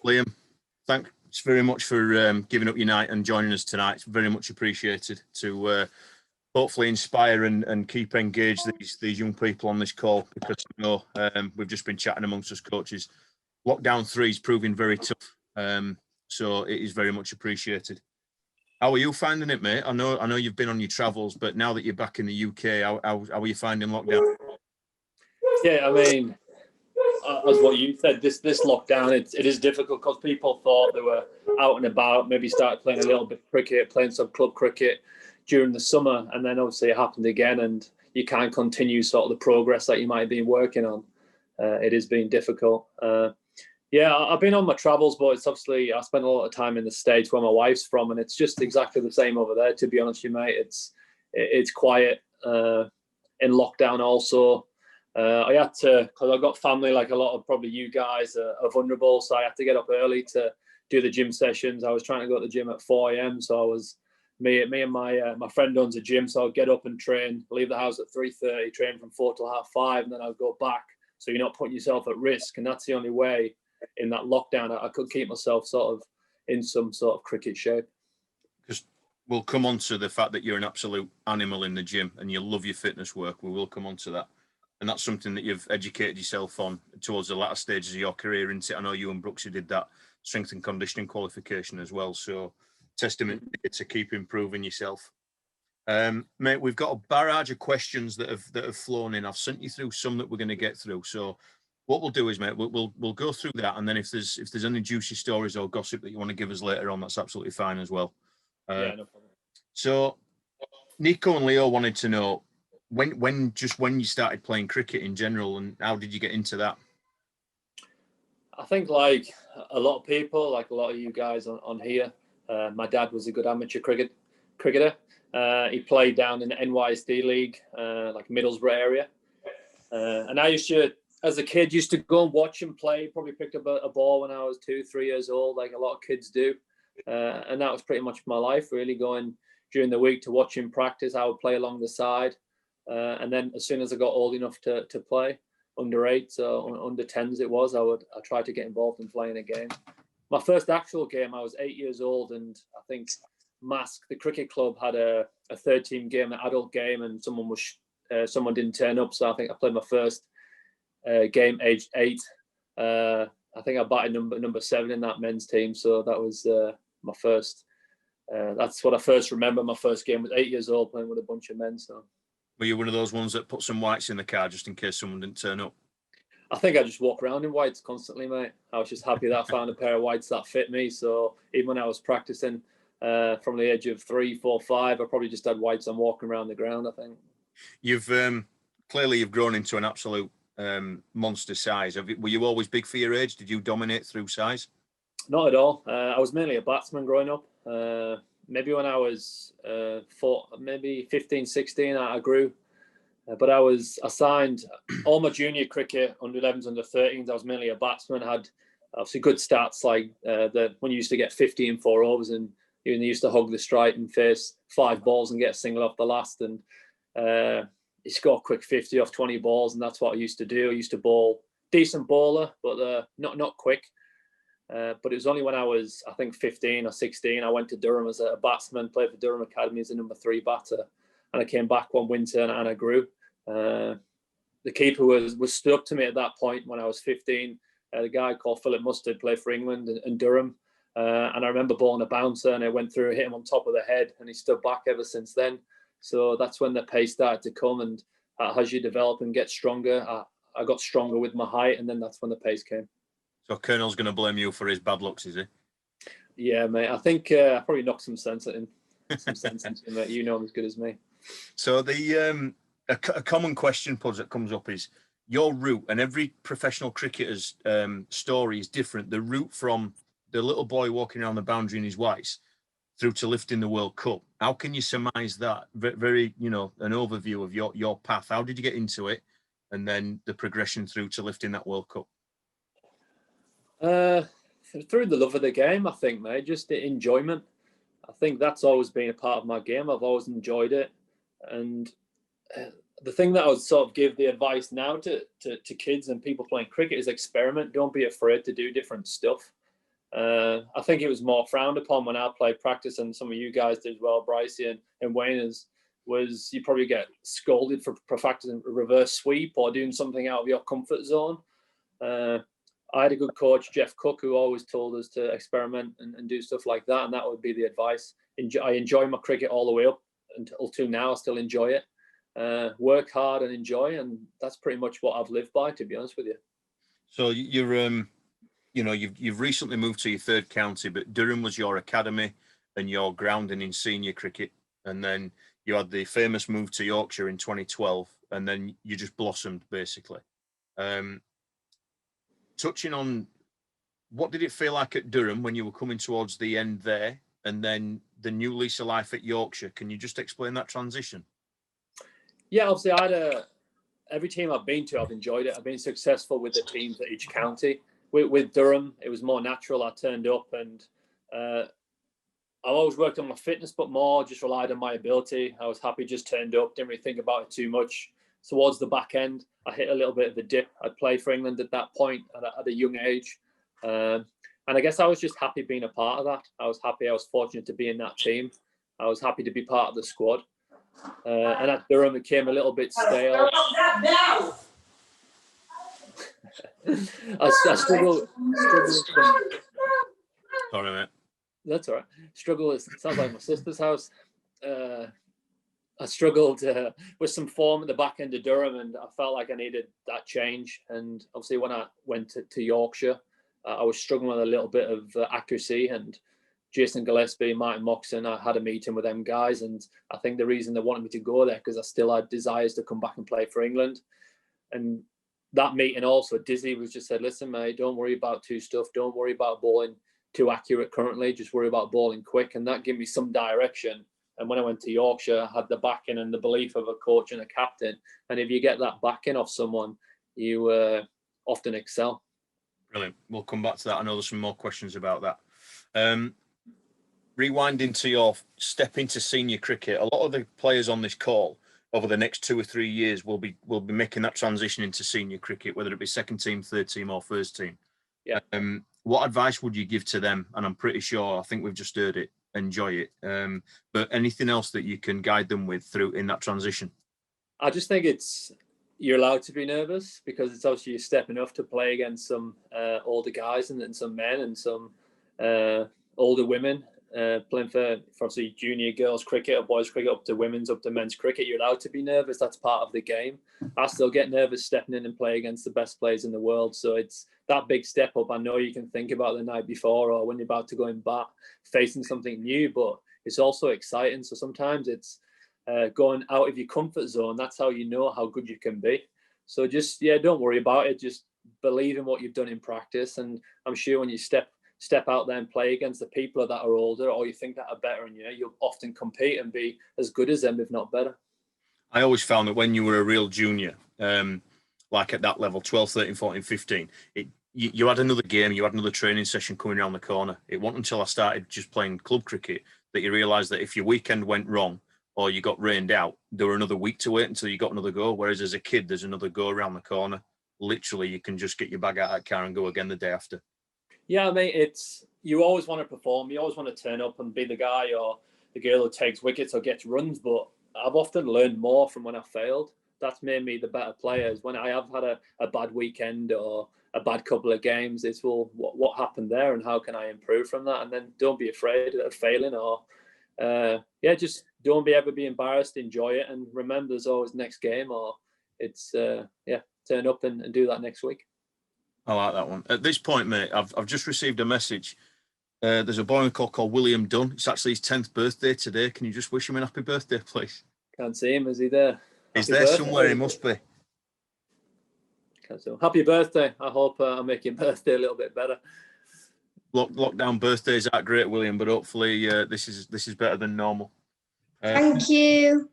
Liam, thanks very much for giving up your night and joining us tonight. It's very much appreciated to hopefully inspire and keep engaged these young people on this call, because you know we've just been chatting amongst us coaches. Lockdown 3 is proving very tough, so it is very much appreciated. How are you finding it, mate? I know you've been on your travels, but now that you're back in the UK, how are you finding lockdown? Yeah, I mean, as what you said, this lockdown, it is difficult because people thought they were out and about, maybe started playing a little bit of cricket, playing some club cricket during the summer, and then obviously it happened again, and you can't continue sort of the progress that you might have been working on. It has been difficult. Yeah, I've been on my travels, but it's obviously I spend a lot of time in the States where my wife's from, and it's just exactly the same over there. To be honest with you, mate, it's quiet in lockdown. Also, I had to, because I've got family like a lot of probably you guys are vulnerable, so I had to get up early to do the gym sessions. I was trying to go to the gym at 4 a.m. So I was me and my friend owns a gym, so I'd get up and train, leave the house at 3:30, train from 4 till 5:30, and then I'd go back. So you're not putting yourself at risk, and that's the only way in that lockdown I could keep myself sort of in some sort of cricket shape. Because we'll come on to the fact that you're an absolute animal in the gym and you love your fitness work. We will come on to that. And that's something that you've educated yourself on towards the latter stages of your career, isn't it? I know you and Brooksy did that strength and conditioning qualification as well. So testament to keep improving yourself. Mate, we've got a barrage of questions that have flown in. I've sent you through some that we're going to get through. So what we'll do is, mate, we'll go through that, and then if there's any juicy stories or gossip that you want to give us later on, that's absolutely fine as well. Yeah, no problem. So Nico and Leo wanted to know when you started playing cricket in general, and how did you get into that? I think like a lot of people, like a lot of you guys on here, my dad was a good amateur cricketer. He played down in the NYSD league, like Middlesbrough area, and I used to, as a kid, used to go and watch him play. Probably picked up a ball when I was 2-3 years old, like a lot of kids do. And that was pretty much my life, really, going during the week to watch him practice. I would play along the side. And then as soon as I got old enough to play, under 8s or under 10s it was, I tried to get involved in playing a game. My first actual game, I was 8 years old, and I think Mask, the cricket club, had a third team game, an adult game, and someone didn't turn up. So I think I played my first game aged 8. I think I batted number 7 in that men's team. So that was my first. That's what I first remember. My first game was 8 years old, playing with a bunch of men. So. Were you one of those ones that put some whites in the car just in case someone didn't turn up? I think I just walk around in whites constantly, mate. I was just happy that I found a pair of whites that fit me. So even when I was practicing from the age of 3, 4, 5, I probably just had whites on walking around the ground, I think. You've clearly grown into an absolute monster size. Were you always big for your age? Did you dominate through size? Not at all. I was mainly a batsman growing up. Maybe when I was 15, 16, I grew. But I was assigned all my junior cricket, under 11s, under 13s. I was mainly a batsman. I had obviously good stats, like when you used to get 50 in 4 overs, and you used to hug the strike and face 5 balls and get a single off the last. And you score a quick 50 off 20 balls, and that's what I used to do. I used to bowl, decent bowler, but not quick. But it was only when I was, I think, 15 or 16, I went to Durham as a batsman, played for Durham Academy as a number 3 batter. And I came back one winter and I grew. The keeper was stood up to me at that point when I was 15. A guy called Philip Mustard played for England and Durham. And I remember bowling a bouncer, and I went through, hit him on top of the head, and he stood back ever since then. So that's when the pace started to come. And as you develop and get stronger, I got stronger with my height, and then that's when the pace came. So Colonel's going to blame you for his bad looks, is he? Yeah, mate. I think I probably knocked some sense at him. Some sense into him, mate. You know him as good as me. So the a common question, Puds, that comes up is your route, and every professional cricketer's story is different. The route from the little boy walking around the boundary in his whites through to lifting the World Cup. How can you surmise that? Very, an overview of your path. How did you get into it, and then the progression through to lifting that World Cup? Through the love of the game, I think, mate. Just the enjoyment. I think that's always been a part of my game. I've always enjoyed it, and the thing that I would sort of give the advice now to kids and people playing cricket is experiment. Don't be afraid to do different stuff. I think it was more frowned upon when I played practice, and some of you guys did as well, Brycey and Wayne, was you probably get scolded for practicing a reverse sweep or doing something out of your comfort zone. I had a good coach, Jeff Cook, who always told us to experiment and do stuff like that, and that would be the advice. I enjoy my cricket all the way up until now. I still enjoy it. Work hard and enjoy, and that's pretty much what I've lived by, to be honest with you. So you've recently moved to your third county, but Durham was your academy and your grounding in senior cricket, and then you had the famous move to Yorkshire in 2012, and then you just blossomed basically. Touching on, what did it feel like at Durham when you were coming towards the end there, and then the new lease of life at Yorkshire? Can you just explain that transition? Yeah, obviously every team I've been to, I've enjoyed it. I've been successful with the teams at each county. With Durham, it was more natural. I turned up, and I always worked on my fitness, but more just relied on my ability. I was happy, just turned up, didn't really think about it too much. Towards the back end, I hit a little bit of a dip. I'd played for England at that point at a young age. And I guess I was just happy being a part of that. I was happy. I was fortunate to be in that team. I was happy to be part of the squad. And at Durham, it became a little bit stale. I struggle. Sorry, mate. That's all right. Struggle sounds like my sister's house. I struggled with some form at the back end of Durham, and I felt like I needed that change. And obviously, when I went to Yorkshire, I was struggling with a little bit of accuracy. And Jason Gillespie, Martin Moxon, I had a meeting with them guys, and I think the reason they wanted me to go there because I still had desires to come back and play for England. And that meeting also, Dizzy was just said, "Listen, mate, don't worry about too stuff. Don't worry about bowling too accurate currently. Just worry about bowling quick." And that gave me some direction. And when I went to Yorkshire, I had the backing and the belief of a coach and a captain. And if you get that backing off someone, you often excel. Brilliant. We'll come back to that. I know there's some more questions about that. Rewinding to your step into senior cricket, a lot of the players on this call over the next 2 or 3 years will be making that transition into senior cricket, whether it be second team, third team, or first team. Yeah. What advice would you give to them? And I'm pretty sure, I think we've just heard it, enjoy it. But anything else that you can guide them with through in that transition? I just think you're allowed to be nervous because it's obviously you're stepping up to play against some older guys and some men and some older women playing for obviously junior girls cricket or boys cricket up to women's, up to men's cricket. You're allowed to be nervous. That's part of the game. I still get nervous stepping in and play against the best players in the world. So it's that big step up. I know you can think about the night before or when you're about to go in bat, facing something new, but it's also exciting. So sometimes it's going out of your comfort zone. That's how you know how good you can be. So just, don't worry about it. Just believe in what you've done in practice. And I'm sure when you step out there and play against the people that are older or you think that are better than you, you'll often compete and be as good as them, if not better. I always found that when you were a real junior, like at that level, 12, 13, 14, 15, you had another game, you had another training session coming around the corner. It wasn't until I started just playing club cricket that you realised that if your weekend went wrong or you got rained out, there were another week to wait until you got another go. Whereas as a kid, there's another go around the corner. Literally, you can just get your bag out of that car and go again the day after. Yeah, mate, you always want to perform. You always want to turn up and be the guy or the girl who takes wickets or gets runs. But I've often learned more from when I failed. That's made me the better players. When I have had a bad weekend or a bad couple of games, it's, well, what happened there and how can I improve from that? And then don't be afraid of failing or, just don't ever be embarrassed. Enjoy it. And remember, there's always next game or it's, turn up and do that next week. I like that one. At this point, mate, I've just received a message. There's a boy on call called William Dunn. It's actually his 10th birthday today. Can you just wish him a happy birthday, please? Can't see him. Is he there? He's there somewhere. He must be. Can't see him. Happy birthday. I hope I make your birthday a little bit better. Lockdown birthdays aren't great, William, but hopefully this is better than normal. Thank you.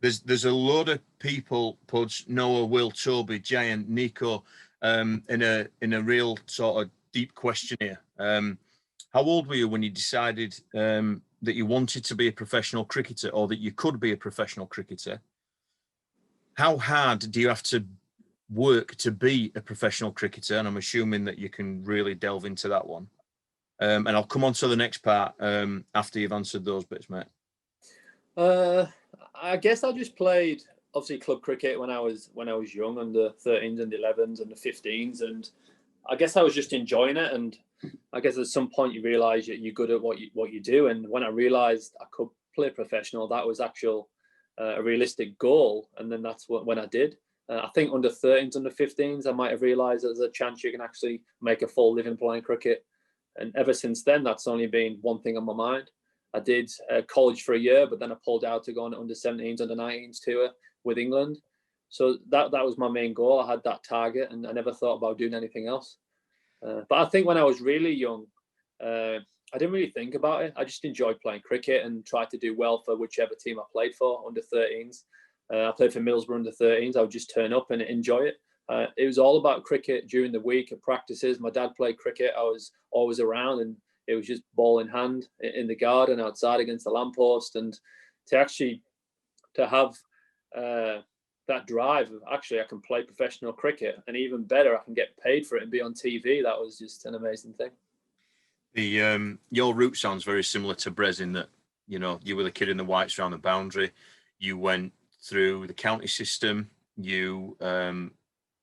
There's a load of people, Pudge, Noah, Will, Toby, Giant, Nico, in a real sort of deep question here. How old were you when you decided that you wanted to be a professional cricketer or that you could be a professional cricketer? How hard do you have to work to be a professional cricketer? And I'm assuming that you can really delve into that one. And I'll come on to the next part after you've answered those bits, mate. I guess I just played obviously club cricket when I was young, under 13s and 11s and the 15s, and I guess I was just enjoying it. And I guess at some point you realise you're good at what you do. And when I realised I could play professional, that was a realistic goal. And then that's when I did. I think under 13s, under 15s, I might have realised there's a chance you can actually make a full living playing cricket. And ever since then, that's only been one thing on my mind. I did college for a year, but then I pulled out to go on under 17s, under 19s tour with England. So that was my main goal. I had that target, and I never thought about doing anything else. But I think when I was really young, I didn't really think about it. I just enjoyed playing cricket and tried to do well for whichever team I played for under 13s. I played for Middlesbrough under 13s. I would just turn up and enjoy it. It was all about cricket during the week at practices. My dad played cricket. I was always around, and it was just ball in hand in the garden outside against the lamppost. And to have that drive of actually I can play professional cricket, and even better, I can get paid for it and be on TV. That was just an amazing thing. Your route sounds very similar to Brez in that, you know, you were the kid in the whites around the boundary. You went through the county system. You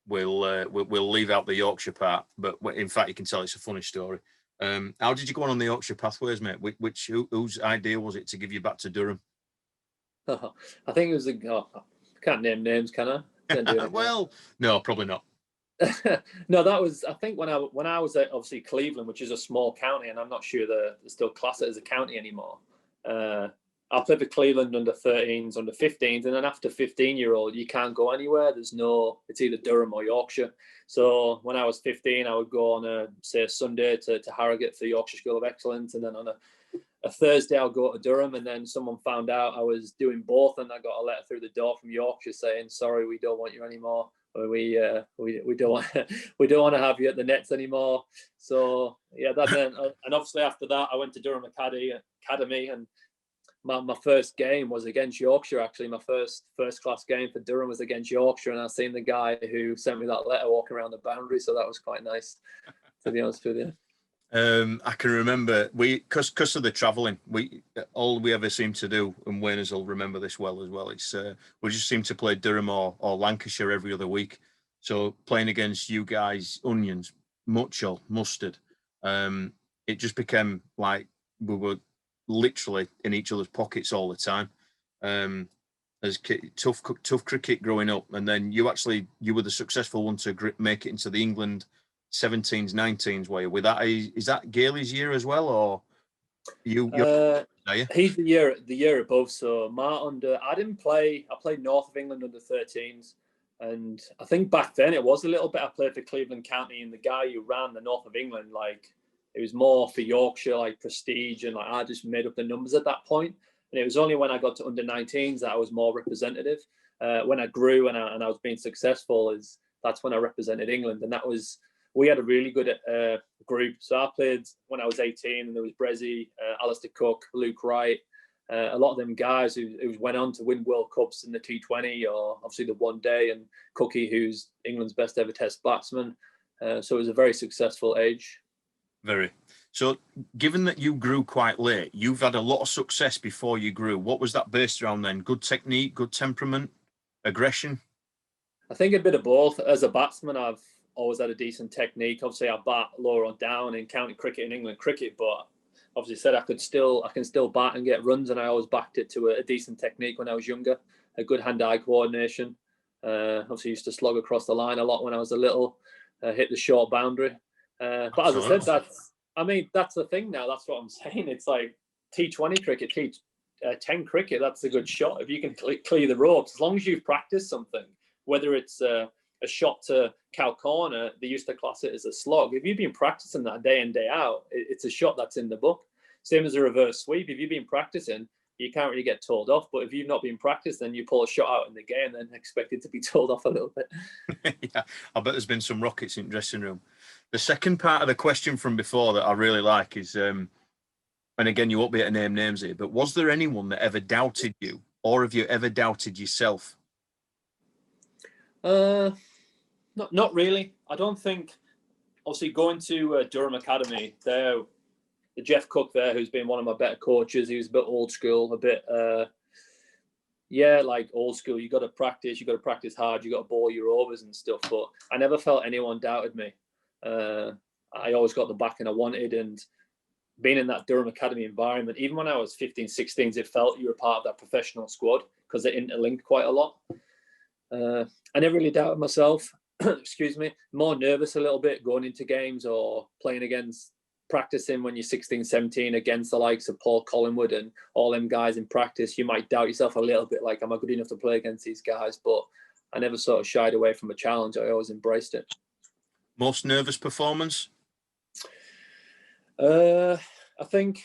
we'll leave out the Yorkshire part, but in fact you can tell it's a funny story. How did you go on the Yorkshire pathways, mate? Whose idea was it to give you back to Durham? I think it was I can't name names, can I? Well, no, probably not. No, that was, I think when I was at obviously Cleveland, which is a small county, and I'm not sure they still class it as a county anymore. I played for Cleveland under 13s, under 15s, and then after 15-year-old, you can't go anywhere. It's either Durham or Yorkshire. So when I was 15, I would go on a Sunday to Harrogate for the Yorkshire School of Excellence, and then on a Thursday I'll go to Durham. And then someone found out I was doing both, and I got a letter through the door from Yorkshire saying, "Sorry, we don't want you anymore. We don't want to have you at the nets anymore." So yeah, and obviously after that I went to Durham Academy, and my first game was against Yorkshire. Actually, my first class game for Durham was against Yorkshire, and I seen the guy who sent me that letter walking around the boundary, so that was quite nice, to be honest with you. I can remember because of the travelling, all we ever seem to do, and Wayners will remember this well as well. It's we just seem to play Durham or Lancashire every other week. So playing against you guys, onions, mucho, mustard, it just became like we were literally in each other's pockets all the time. As tough cricket growing up, and then you were the successful one to make it into the England 17s, 19s way. With that, is that Gailey's year as well, or you? He's the year above. So I didn't play. I played North of England under 13s, and I think back then it was a little bit. I played for Cleveland County, and the guy who ran the North of England, like, it was more for Yorkshire, like prestige, and like I just made up the numbers at that point. And it was only when I got to under 19s that I was more representative. When I grew and I was being successful, that's when I represented England, and we had a really good group. So I played when I was 18, and there was Brezzy, Alistair Cook, Luke Wright, a lot of them guys who went on to win World Cups in the T20 or obviously the one day, and Cookie, who's England's best ever Test batsman. So it was a very successful age. Very. So given that you grew quite late, you've had a lot of success before you grew. What was that based around then? Good technique, good temperament, aggression? I think a bit of both. As a batsman, I've always had a decent technique. Obviously, I bat lower on down in county cricket and England cricket, but obviously said I can still bat and get runs, and I always backed it to a decent technique when I was younger. A good hand-eye coordination. Obviously, used to slog across the line a lot when I was a little. Hit the short boundary. But as I said, that's the thing now. That's what I'm saying. It's like T20 cricket, T10 cricket. That's a good shot if you can clear the ropes. As long as you've practiced something, whether it's a shot to cow corner, they used to class it as a slog. If you've been practicing that day in, day out, it's a shot that's in the book. Same as a reverse sweep. If you've been practicing, you can't really get told off. But if you've not been practicing, you pull a shot out in the game and then expect it to be told off a little bit. Yeah, I bet there's been some rockets in dressing room. The second part of the question from before that I really like is, and again, you won't be able to name names here, but was there anyone that ever doubted you, or have you ever doubted yourself? Not really. I don't think. Obviously, going to Durham Academy, the Jeff Cook there, who's been one of my better coaches, he was a bit old school, a bit, like old school. You got to practice hard, you got to ball your overs and stuff. But I never felt anyone doubted me. I always got the backing I wanted, and being in that Durham Academy environment, even when I was 15, 16, it felt you were part of that professional squad because they interlinked quite a lot. I never really doubted myself. Excuse me. More nervous a little bit going into games or playing against, practicing when you're 16, 17 against the likes of Paul Collingwood and all them guys in practice. You might doubt yourself a little bit, like, am I good enough to play against these guys? But I never sort of shied away from a challenge. I always embraced it. Most nervous performance? I think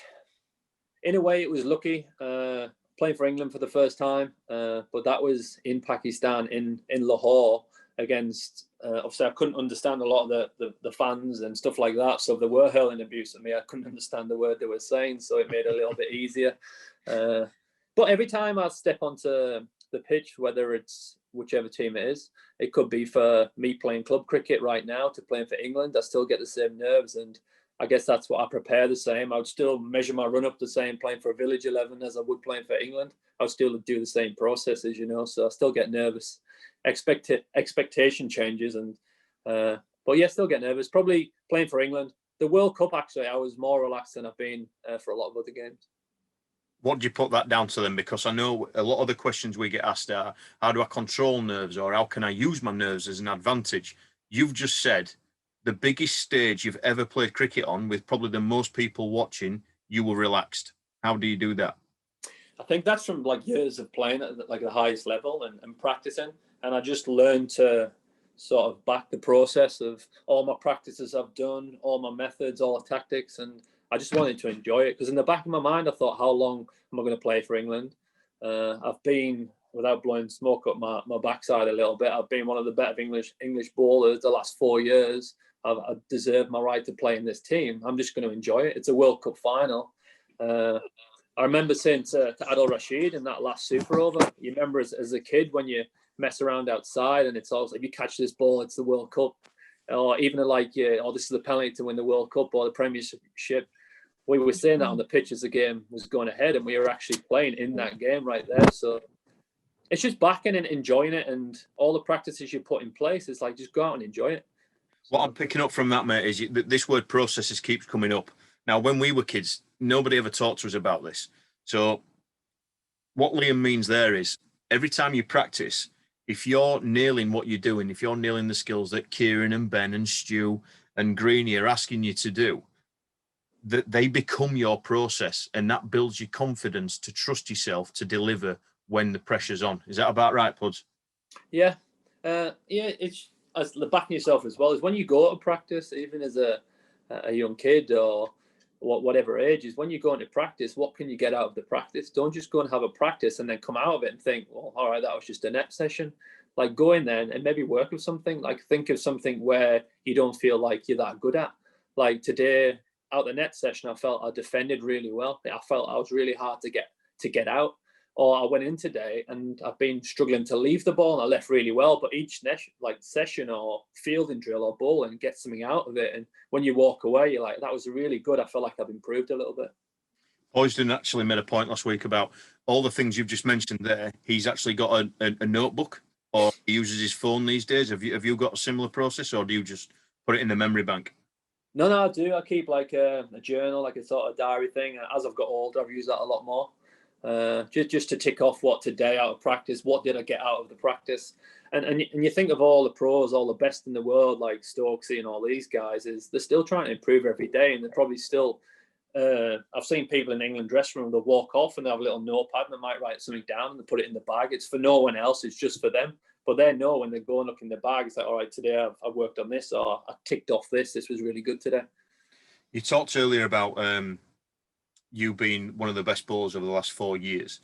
in a way it was lucky. Playing for England for the first time, but that was in Pakistan, in Lahore, against obviously I couldn't understand a lot of the fans and stuff like that, so if they were hurling abuse at me, I couldn't understand the word they were saying, so it made it a little bit easier. But every time I step onto the pitch, whether it's whichever team it is, it could be for me playing club cricket right now to playing for England, I still get the same nerves, and I guess that's what I prepare the same. I would still measure my run up the same playing for a village 11 as I would playing for England. I would still do the same processes, so I still get nervous. Expectation changes, and but yeah, still get nervous. Probably playing for England. The World Cup, actually, I was more relaxed than I've been for a lot of other games. What do you put that down to then? Because I know a lot of the questions we get asked are, how do I control nerves, or how can I use my nerves as an advantage? You've just said the biggest stage you've ever played cricket on, with probably the most people watching, you were relaxed. How do you do that? I think that's from like years of playing at like the highest level and practicing. And I just learned to sort of back the process of all my practices I've done, all my methods, all the tactics. And I just wanted to enjoy it, because in the back of my mind, I thought, how long am I going to play for England? I've been, without blowing smoke up my backside a little bit, I've been one of the better English bowlers the last 4 years. I've deserved my right to play in this team. I'm just going to enjoy it. It's a World Cup final. I remember saying to Adil Rashid in that last Super Over, you remember as a kid when you mess around outside and it's always like, if you catch this ball, it's the World Cup. Or even like, oh, this is the penalty to win the World Cup or the Premiership. We were saying that on the pitch as the game was going ahead, and we were actually playing in that game right there. So it's just backing and enjoying it, and all the practices you put in place, it's like, just go out and enjoy it. What I'm picking up from that, mate, is that this word processes keeps coming up. Now, when we were kids, nobody ever talked to us about this. So what Liam means there is, every time you practice, if you're nailing what you're doing, if you're nailing the skills that Kieran and Ben and Stu and Greenie are asking you to do, that they become your process, and that builds your confidence to trust yourself to deliver when the pressure's on. Is that about right, Puds? Yeah. It's as the backing yourself as well, is when you go to practice, even as a young kid or whatever age, is when you go into practice, what can you get out of the practice? Don't just go and have a practice and then come out of it and think, well, all right, that was just a net session. Like, go in there and maybe work with something, like think of something where you don't feel like you're that good at. Like today, out the net session, I felt I defended really well. I felt I was really hard to get out. Or I went in today and I've been struggling to leave the ball and I left really well. But each session or fielding drill or bowling, get something out of it. And when you walk away, you're like, that was really good. I feel like I've improved a little bit. Poysden actually made a point last week about all the things you've just mentioned there. He's actually got a notebook, or he uses his phone these days. Have you got a similar process, or do you just put it in the memory bank? No, I do. I keep like a journal, like a sort of diary thing. As I've got older, I've used that a lot more. Just to tick off what today out of practice, what did I get out of the practice, and you think of all the pros, all the best in the world, like Stokesy and all these guys, is they're still trying to improve every day, and they're probably still. I've seen people in the England dressing room, they'll walk off and they have a little notepad and they might write something down and they put it in the bag. It's for no one else, it's just for them. But they know when they go and look in the bag, it's like, all right, today I've worked on this, or I ticked off this was really good today. You talked earlier about you being one of the best bowlers over the last 4 years.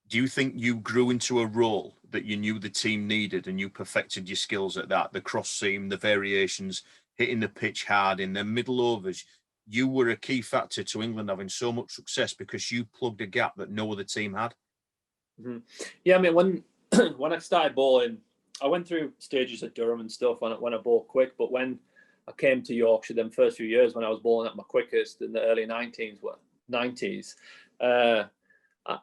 Do you think you grew into a role that you knew the team needed and you perfected your skills at that? The cross seam, the variations, hitting the pitch hard in the middle overs. You were a key factor to England having so much success because you plugged a gap that no other team had. Mm-hmm. Yeah, I mean, when I started bowling I went through stages at Durham and stuff when I bowled quick, but when I came to Yorkshire, them first few years when I was bowling at my quickest in the early 90s, I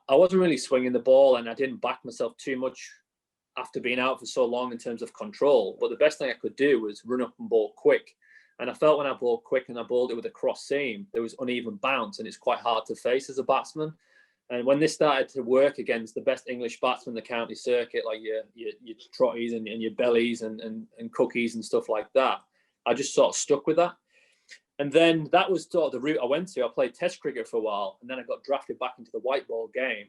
wasn't really swinging the ball, and I didn't back myself too much after being out for so long in terms of control. But the best thing I could do was run up and bowl quick. And I felt when I bowled quick and I bowled it with a cross seam, there was uneven bounce, and it's quite hard to face as a batsman. And when this started to work against the best English batsmen in the county circuit, like your Trotties and your Bellies and Cookies and stuff like that, I just sort of stuck with that. And then that was sort of the route I went to. I played Test cricket for a while, and then I got drafted back into the white ball game.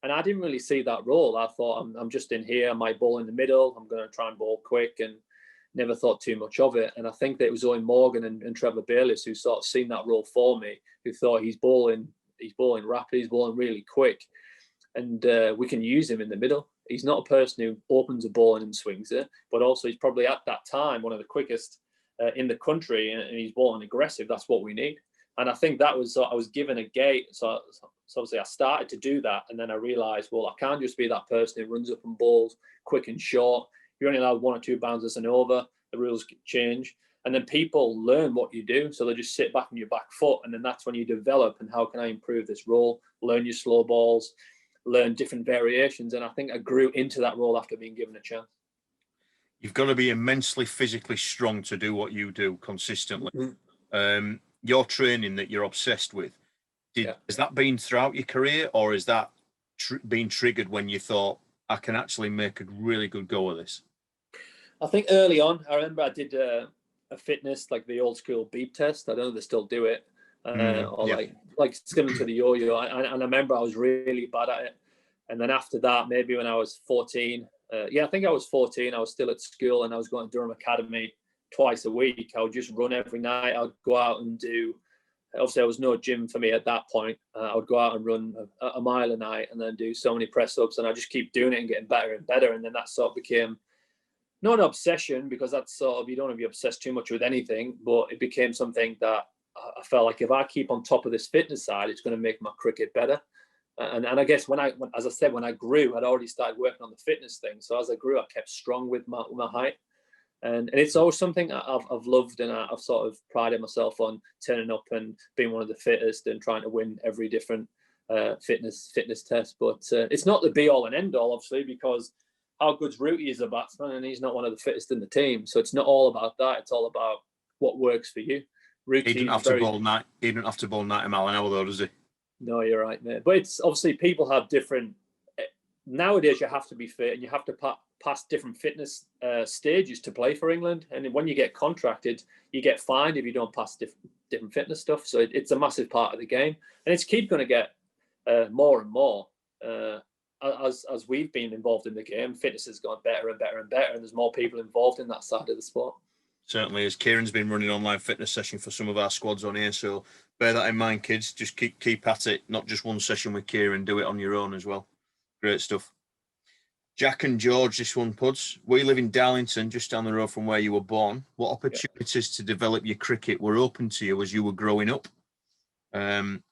And I didn't really see that role. I thought, I'm just in here, I might bowl in the middle, I'm going to try and bowl quick, and never thought too much of it. And I think that it was Owen Morgan and Trevor Bayliss who sort of seen that role for me, who thought he's bowling rapid, he's bowling really quick, and we can use him in the middle. He's not a person who opens a ball and swings it, but also he's probably at that time one of the quickest in the country, and he's bowling aggressive. That's what we need. And I think that was, I was given a gate. So obviously I started to do that, and then I realized, well, I can't just be that person who runs up and bowls quick and short. You're only allowed 1 or 2 bounces and over. The rules change. And then people learn what you do. So they just sit back on your back foot. And then that's when you develop, and how can I improve this role? Learn your slow balls, learn different variations. And I think I grew into that role after being given a chance. You've got to be immensely physically strong to do what you do consistently. Mm-hmm. Your training that you're obsessed with, has that been throughout your career, or is that been triggered when you thought, I can actually make a really good go of this? I think early on, I remember I did a fitness, like the old school beep test. I don't know if they still do it, like similar to the yo-yo. And I remember I was really bad at it. And then after that, maybe when I was 14, I think I was 14, I was still at school, and I was going to Durham Academy twice a week. I would just run every night. I would go out and do, obviously there was no gym for me at that point. I would go out and run a mile a night, and then do so many press ups, and I just keep doing it and getting better and better. And then that sort of became not an obsession, because that's sort of, you don't want to be obsessed too much with anything, but it became something that I felt like if I keep on top of this fitness side, it's going to make my cricket better. And I guess when as I said, when I grew, I'd already started working on the fitness thing. So as I grew, I kept strong with my height. And it's always something I've loved, and I've sort of prided myself on turning up and being one of the fittest and trying to win every different fitness test. But it's not the be all and end all, obviously, because how good's Rooty as a batsman, and he's not one of the fittest in the team. So it's not all about that. It's all about what works for you. Rooty, he didn't have to bowl 90 mile an hour though, does he? No, you're right, mate. But it's obviously people have different. Nowadays, you have to be fit, and you have to pass different fitness stages to play for England. And when you get contracted, you get fined if you don't pass different fitness stuff. So it's a massive part of the game, and it's keep going to get more and more as we've been involved in the game. Fitness has gone better and better and better, and there's more people involved in that side of the sport. Certainly, as Kieran's been running online fitness session for some of our squads on here, so bear that in mind, kids. Just keep at it. Not just one session with Kieran. Do it on your own as well. Great stuff. Jack and George, this one, Puds. We live in Darlington, just down the road from where you were born. What opportunities to develop your cricket were open to you as you were growing up? And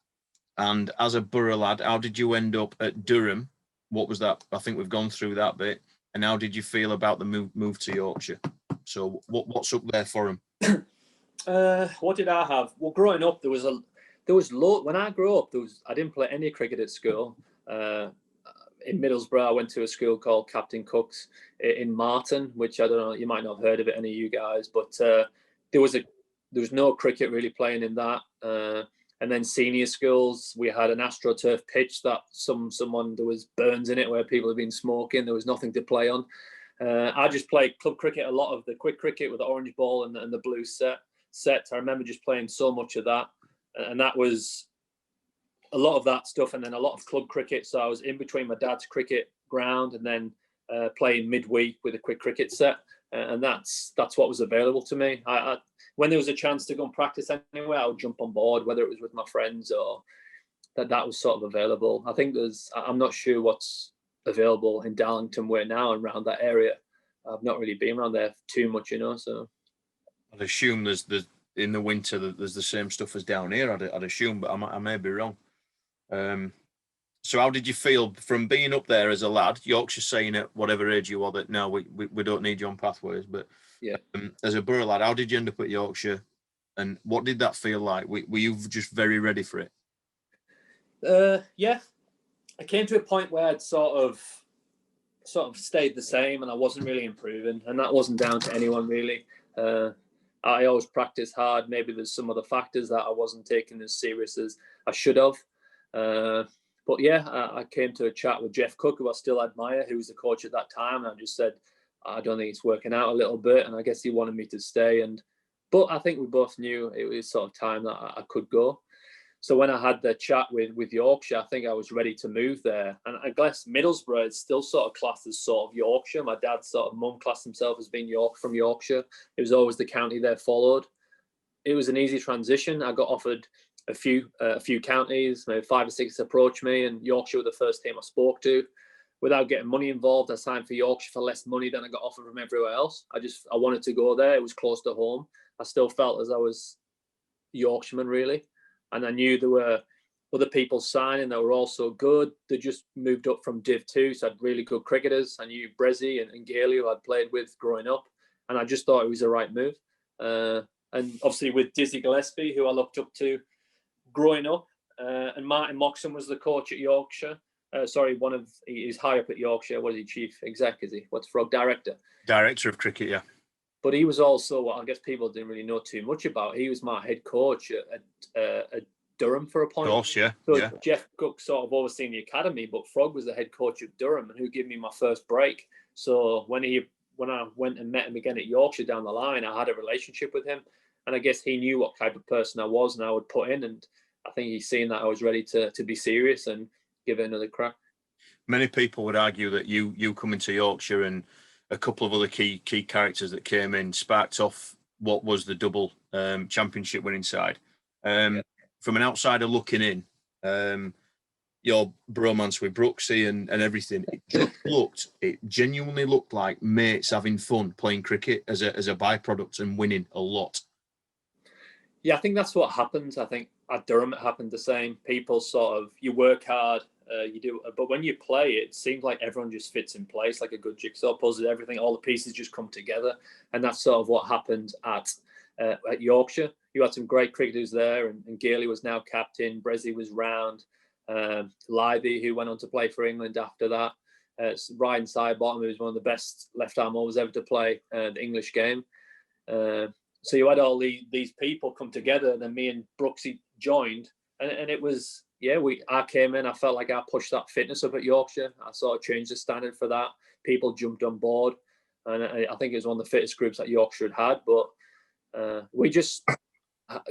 as a Borough lad, how did you end up at Durham? What was that? I think we've gone through that bit. And how did you feel about the move to Yorkshire? So what's up there for him? What did I have? Well, growing up, there was when I grew up, I didn't play any cricket at school. In Middlesbrough, I went to a school called Captain Cook's in Marton, which I don't know, you might not have heard of it, any of you guys, but there was no cricket really playing in that. And then senior schools, we had an AstroTurf pitch that there was burns in it where people had been smoking. There was nothing to play on. I just played club cricket, a lot of the quick cricket with the orange ball and the blue set. I remember just playing so much of that, and that was a lot of that stuff, and then a lot of club cricket. So I was in between my dad's cricket ground and then playing midweek with a quick cricket set, and that's what was available to me. I when there was a chance to go and practice anywhere, I would jump on board, whether it was with my friends or that was sort of available. I think I'm not sure what's available in Darlington Way now and around that area. I've not really been around there too much, so. I'd assume there's in the winter there's the same stuff as down here. I'd assume, but I may be wrong. So how did you feel from being up there as a lad, Yorkshire saying at whatever age you were that no, we don't need you on pathways, but Yeah. As a borough lad, how did you end up at Yorkshire, and what did that feel like? Were you just very ready for it? Yeah, I came to a point where I'd sort of stayed the same, and I wasn't really improving, and that wasn't down to anyone really. I always practiced hard. Maybe there's some other factors that I wasn't taking as serious as I should have. But yeah, I came to a chat with Jeff Cook, who I still admire, who was the coach at that time. And I just said, I don't think it's working out a little bit. And I guess he wanted me to stay. But I think we both knew it was sort of time that I could go. So when I had the chat with Yorkshire, I think I was ready to move there. And I guess Middlesbrough is still sort of classed as sort of Yorkshire. My dad's sort of mum classed himself as being from Yorkshire. It was always the county they followed. It was an easy transition. I got offered a few counties, maybe 5 or 6 approached me, and Yorkshire were the first team I spoke to. Without getting money involved, I signed for Yorkshire for less money than I got offered from everywhere else. I wanted to go there. It was close to home. I still felt as I was Yorkshireman, really. And I knew there were other people signing that were also good. They just moved up from Div 2, so I had really good cricketers. I knew Brezzy and Gailey, who I'd played with growing up. And I just thought it was the right move. And obviously with Dizzy Gillespie, who I looked up to growing up, and Martin Moxon was the coach at Yorkshire. He's high up at Yorkshire. What is he, chief exec, is he? What's Frog? Director Director of cricket, yeah. But he was also what I guess people didn't really know too much about. He was my head coach at Durham for a point. Of course, yeah. So yeah. Jeff Cook sort of overseen the academy, but Frog was the head coach of Durham and who gave me my first break. So when I went and met him again at Yorkshire down the line, I had a relationship with him. And I guess he knew what type of person I was and I would put in. And I think he's seen that I was ready to be serious and give it another crack. Many people would argue that you coming to Yorkshire and a couple of other key characters that came in sparked off what was the double championship winning side. From an outsider looking in, your bromance with Brooksy and everything, it genuinely looked like mates having fun playing cricket as a byproduct and winning a lot. Yeah, I think that's what happens. I think at Durham it happened the same. People sort of, you work hard, you do, but when you play, it seems like everyone just fits in place like a good jigsaw puzzle. Everything, all the pieces just come together, and that's sort of what happened at Yorkshire. You had some great cricketers there, and Gailey was now captain. Brezzy was round. Lythy, who went on to play for England after that. Ryan Sidebottom, who was one of the best left-arm overs ever to play the English game. So you had all these people come together, and then me and Brooksy joined, and it was, I came in, I felt like I pushed that fitness up at Yorkshire. I sort of changed the standard for that. People jumped on board, and I think it was one of the fittest groups that Yorkshire had, but we just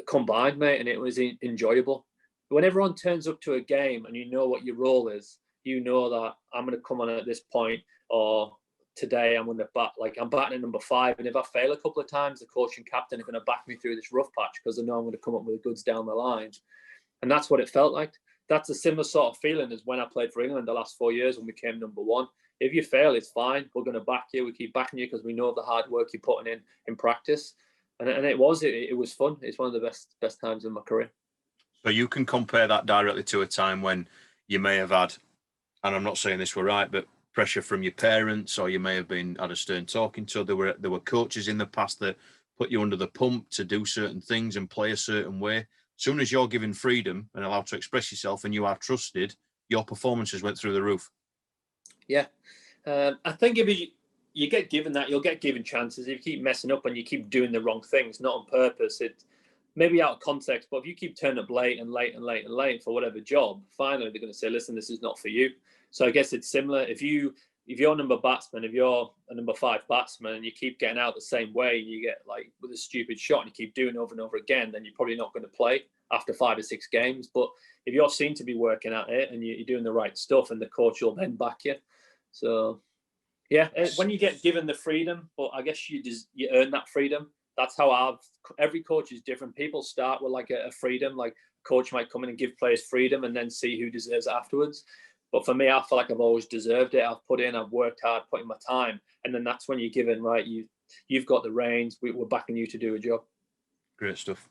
combined, mate, and it was enjoyable. When everyone turns up to a game and you know what your role is, you know that I'm going to come on at this point, or today I'm going to bat, like I'm batting at number 5, and if I fail a couple of times, the coach and captain are going to back me through this rough patch because they know I'm going to come up with the goods down the line. And that's what it felt like. That's a similar sort of feeling as when I played for England the last 4 years when we came number 1. If you fail, it's fine. We're going to back you. We keep backing you because we know the hard work you're putting in practice. And it was fun. It's one of the best times in my career. So you can compare that directly to a time when you may have had, and I'm not saying this were right, but pressure from your parents, or you may have been had a stern talking to. There were coaches in the past that put you under the pump to do certain things and play a certain way. As soon as you're given freedom and allowed to express yourself and you are trusted, your performances went through the roof. Yeah. I think if you get given that, you'll get given chances. If you keep messing up and you keep doing the wrong things, not on purpose, it maybe out of context, but if you keep turning up late for whatever job, finally they're going to say, listen, this is not for you. So I guess it's similar. If you're number batsman, if you're a number 5 batsman and you keep getting out the same way, you get like with a stupid shot and you keep doing it over and over again, then you're probably not going to play after 5 or 6 games. But if you're seen to be working at it and you're doing the right stuff, and the coach will then back you. So yeah, when you get given the freedom, but I guess you earn that freedom. That's how every coach is different. People start with like a freedom, like a coach might come in and give players freedom and then see who deserves it afterwards. But for me, I feel like I've always deserved it. I've worked hard, put in my time. And then that's when you're given, right, you've got the reins. We're backing you to do a job. Great stuff.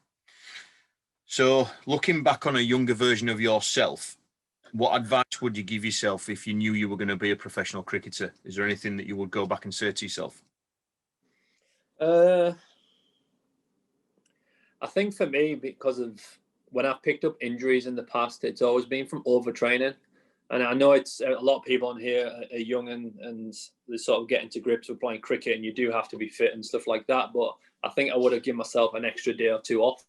So looking back on a younger version of yourself, what advice would you give yourself if you knew you were going to be a professional cricketer? Is there anything that you would go back and say to yourself? I think for me, because of when I've picked up injuries in the past, it's always been from overtraining. And I know it's a lot of people on here are young and they're sort of getting to grips with playing cricket, and you do have to be fit and stuff like that. But I think I would have given myself an extra day or two off,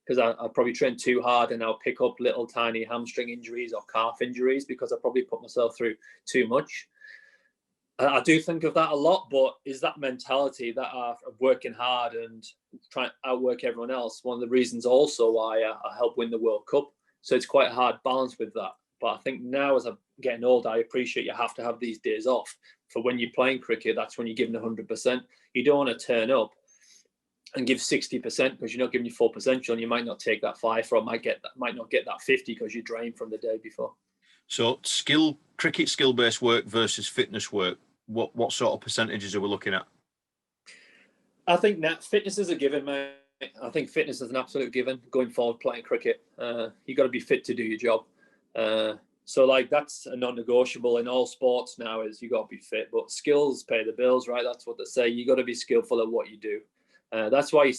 because I probably trained too hard and I'll pick up little tiny hamstring injuries or calf injuries because I probably put myself through too much. I do think of that a lot, but is that mentality that of working hard and trying to outwork everyone else one of the reasons also why I helped win the World Cup? So it's quite a hard balance with that. But I think now as I'm getting older, I appreciate you have to have these days off. For when you're playing cricket, that's when you're giving 100%. You don't want to turn up and give 60% because you're not giving you full potential, and you might not take that 5 or might not get that 50 because you're drained from the day before. So cricket skill-based work versus fitness work, what sort of percentages are we looking at? I think that fitness is a given, mate. I think fitness is an absolute given going forward playing cricket. You got to be fit to do your job. So like that's a non-negotiable in all sports now, is you got to be fit. But skills pay the bills, right? That's what they say. You got to be skillful at what you do. That's why you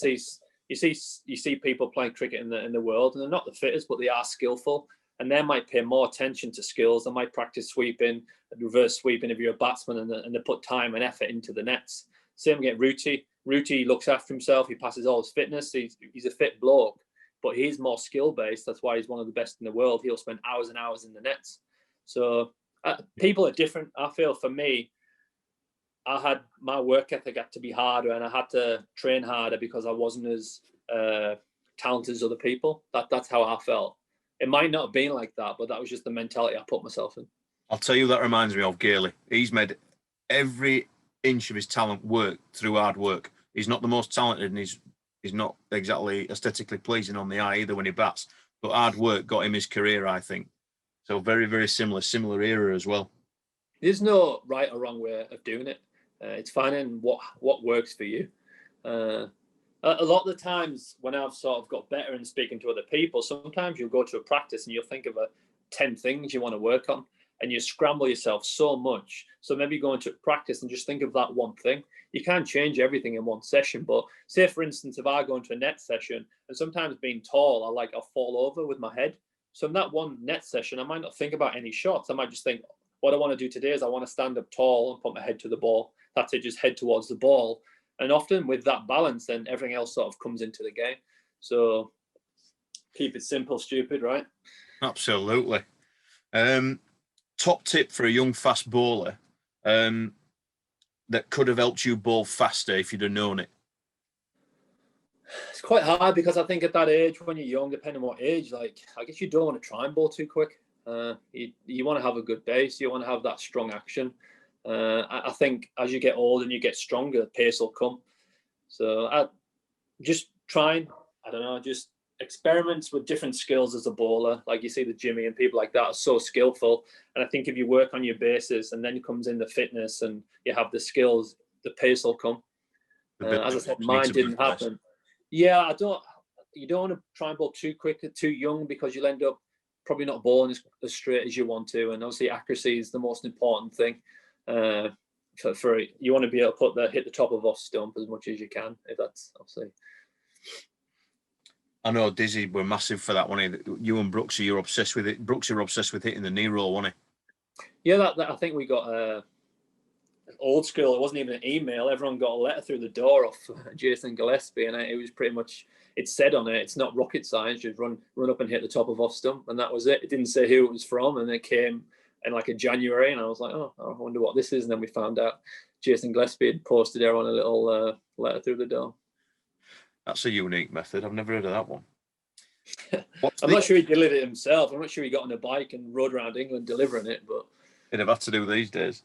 see people playing cricket in the world, and they're not the fittest, but they are skillful. And they might pay more attention to skills. They might practice sweeping, reverse sweeping if you're a batsman, and they put time and effort into the nets. Same again, Ruti. Ruti looks after himself. He passes all his fitness. He's a fit bloke, but he's more skill-based. That's why he's one of the best in the world. He'll spend hours and hours in the nets. So people are different. I feel for me, I had my work ethic had to be harder, and I had to train harder because I wasn't as talented as other people. That's how I felt. It might not have been like that, but that was just the mentality I put myself in. I'll tell you, that reminds me of Gailey. He's made every inch of his talent work through hard work. He's not the most talented, and he's not exactly aesthetically pleasing on the eye either when he bats, but hard work got him his career, I think. So very, very similar era as well. There's no right or wrong way of doing it. It's finding what works for you. A lot of the times when I've sort of got better in speaking to other people, sometimes you'll go to a practice and you'll think of 10 things you want to work on, and you scramble yourself so much. So maybe go into practice and just think of that one thing. You can't change everything in one session, but say, for instance, if I go into a net session, and sometimes being tall, I'll fall over with my head. So in that one net session, I might not think about any shots. I might just think, what I want to do today is I want to stand up tall and put my head to the ball. That's it, just head towards the ball. And often with that balance, then everything else sort of comes into the game. So keep it simple, stupid, right? Absolutely. Top tip for a young fast bowler that could have helped you bowl faster if you'd have known it? It's quite hard because I think at that age, when you're young, depending on what age, like I guess you don't want to try and bowl too quick. You want to have a good base. You want to have that strong action. I think as you get older and you get stronger, the pace will come. So just trying, I don't know, just experiments with different skills as a bowler. Like you see the Jimmy and people like that are so skillful. And I think if you work on your bases and then comes in the fitness and you have the skills, the pace will come. As I said, mine didn't happen. Yeah, you don't want to try and bowl too quick, too young, because you'll end up probably not bowling as straight as you want to. And obviously accuracy is the most important thing. For you want to be able to hit the top of off stump as much as you can, if that's obviously. I know Dizzy were massive for that one. You and Brooksy, you're obsessed with it. Brooksy were obsessed with hitting the knee roll, wasn't he? Yeah, that I think we got old school. It wasn't even an email. Everyone got a letter through the door off Jason Gillespie, and it was pretty much, it said on it, it's not rocket science. You'd run up and hit the top of off stump, and that was it. It didn't say who it was from, and it came in like a January, and I was like, oh, I wonder what this is. And then we found out Jason Gillespie had posted everyone a little letter through the door. That's a unique method. I've never heard of that one. I'm not sure he delivered it himself. I'm not sure he got on a bike and rode around England delivering it, but he'd have had to do these days.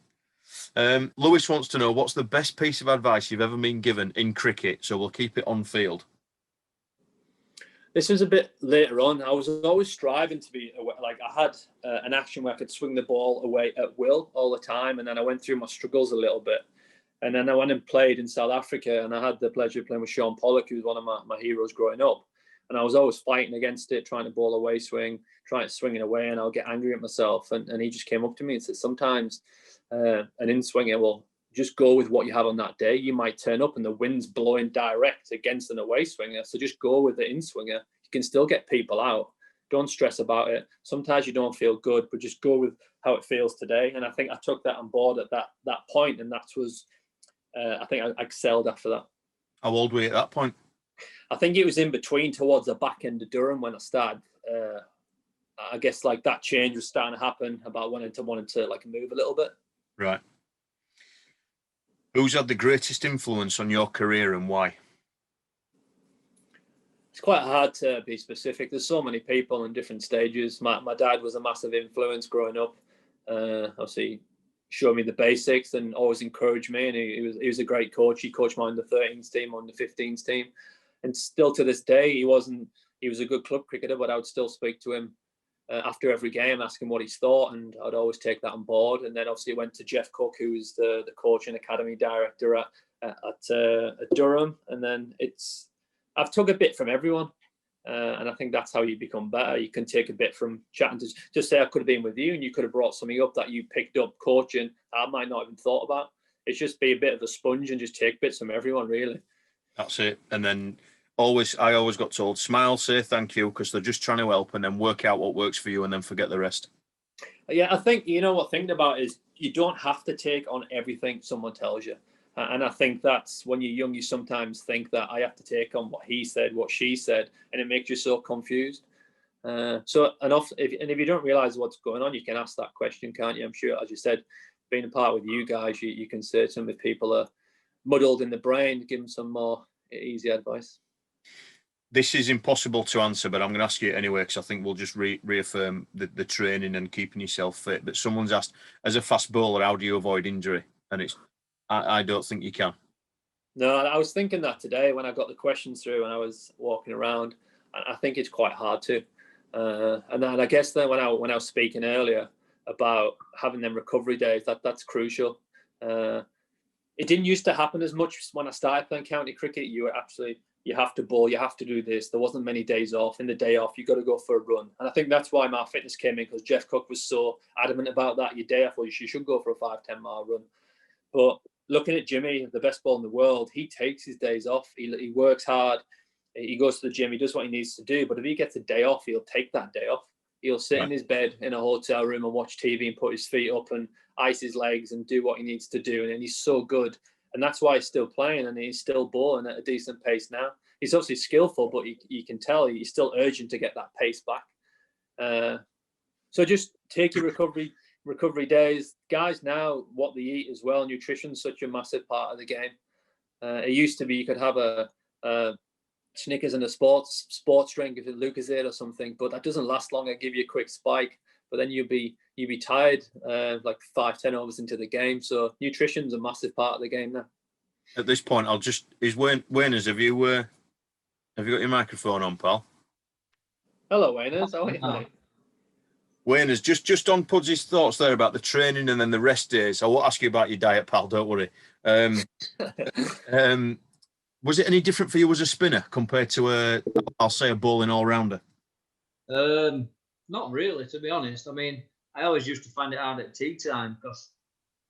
Lewis wants to know, what's the best piece of advice you've ever been given in cricket? So we'll keep it on field. This was a bit later on. I was always striving to be like, I had an action where I could swing the ball away at will all the time. And then I went through my struggles a little bit. And then I went and played in South Africa, and I had the pleasure of playing with Sean Pollock, who was one of my heroes growing up. and I was always fighting against it, trying to ball away swing, trying to swing it away, and I'll get angry at myself. And he just came up to me and said, sometimes an in-swinger will just go with what you have on that day. You might turn up and the wind's blowing direct against an away swinger, so just go with the in-swinger. You can still get people out. Don't stress about it. Sometimes you don't feel good, but just go with how it feels today. And I think I took that on board at that point, and that was, I think I excelled after that. How old were you at that point? I think it was in between, towards the back end of Durham, when I started. I guess like that change was starting to happen about wanting to like move a little bit. Right. Who's had the greatest influence on your career and why? It's quite hard to be specific. There's so many people in different stages. My dad was a massive influence growing up. Obviously, showed me the basics and always encouraged me. And he was a great coach. He coached my under-13s team, under-15s team, and still to this day, he was a good club cricketer. But I would still speak to him after every game, ask him what he's thought, and I'd always take that on board. And then obviously went to Jeff Cook, who was the coach and academy director at Durham. And then I've took a bit from everyone, and I think that's how you become better. You can take a bit from chatting to, just say I could have been with you and you could have brought something up that you picked up coaching I might not have even thought about. It's just be a bit of a sponge and just take bits from everyone, really. That's it. And then I always got told, smile, say thank you, because they're just trying to help, and then work out what works for you and then forget the rest. Yeah, I think, what thinking about is you don't have to take on everything someone tells you. And I think that's when you're young, you sometimes think that I have to take on what he said, what she said, and it makes you so confused. If you don't realize what's going on, you can ask that question, can't you? I'm sure, as you said, being a part with you guys, you can say to them if people are muddled in the brain, give them some more easy advice. This is impossible to answer, but I'm going to ask you anyway, because I think we'll just reaffirm the training and keeping yourself fit. But someone's asked, as a fast bowler, how do you avoid injury? And I don't think you can. No, I was thinking that today when I got the questions through and I was walking around. I think it's quite hard to. And then I guess then when I was speaking earlier about having them recovery days, that's crucial. It didn't used to happen as much when I started playing county cricket. You have to bowl, you have to do this. There wasn't many days off. In the day off, you got to go for a run. And I think that's why my fitness came in, because Jeff Cook was so adamant about that. Your day off, well, you should go for a 5-10 mile run. But looking at Jimmy, the best bowler in the world, he takes his days off. He works hard. He goes to the gym. He does what he needs to do. But if he gets a day off, he'll take that day off. He'll sit in his bed in a hotel room and watch TV and put his feet up and ice his legs and do what he needs to do. And he's so good. And that's why he's still playing and he's still bowling at a decent pace now. He's obviously skillful, but you can tell he's still urgent to get that pace back. So just take your recovery days. Guys now, what they eat as well, nutrition's such a massive part of the game. It used to be you could have a Snickers and a sports drink if it's Lucozade or something, but that doesn't last long and give you a quick spike. But then you'd be tired like 5-10 overs into the game. So nutrition's a massive part of the game now. At this point, Wayners, have you got your microphone on, pal? Hello, Wayners. How are you, mate? Wayners, just on Pudsey's thoughts there about the training and then the rest days. I won't ask you about your diet, pal. Don't worry. Was it any different for you as a spinner compared to a bowling all-rounder? Not really, to be honest. I mean, I always used to find it hard at tea time because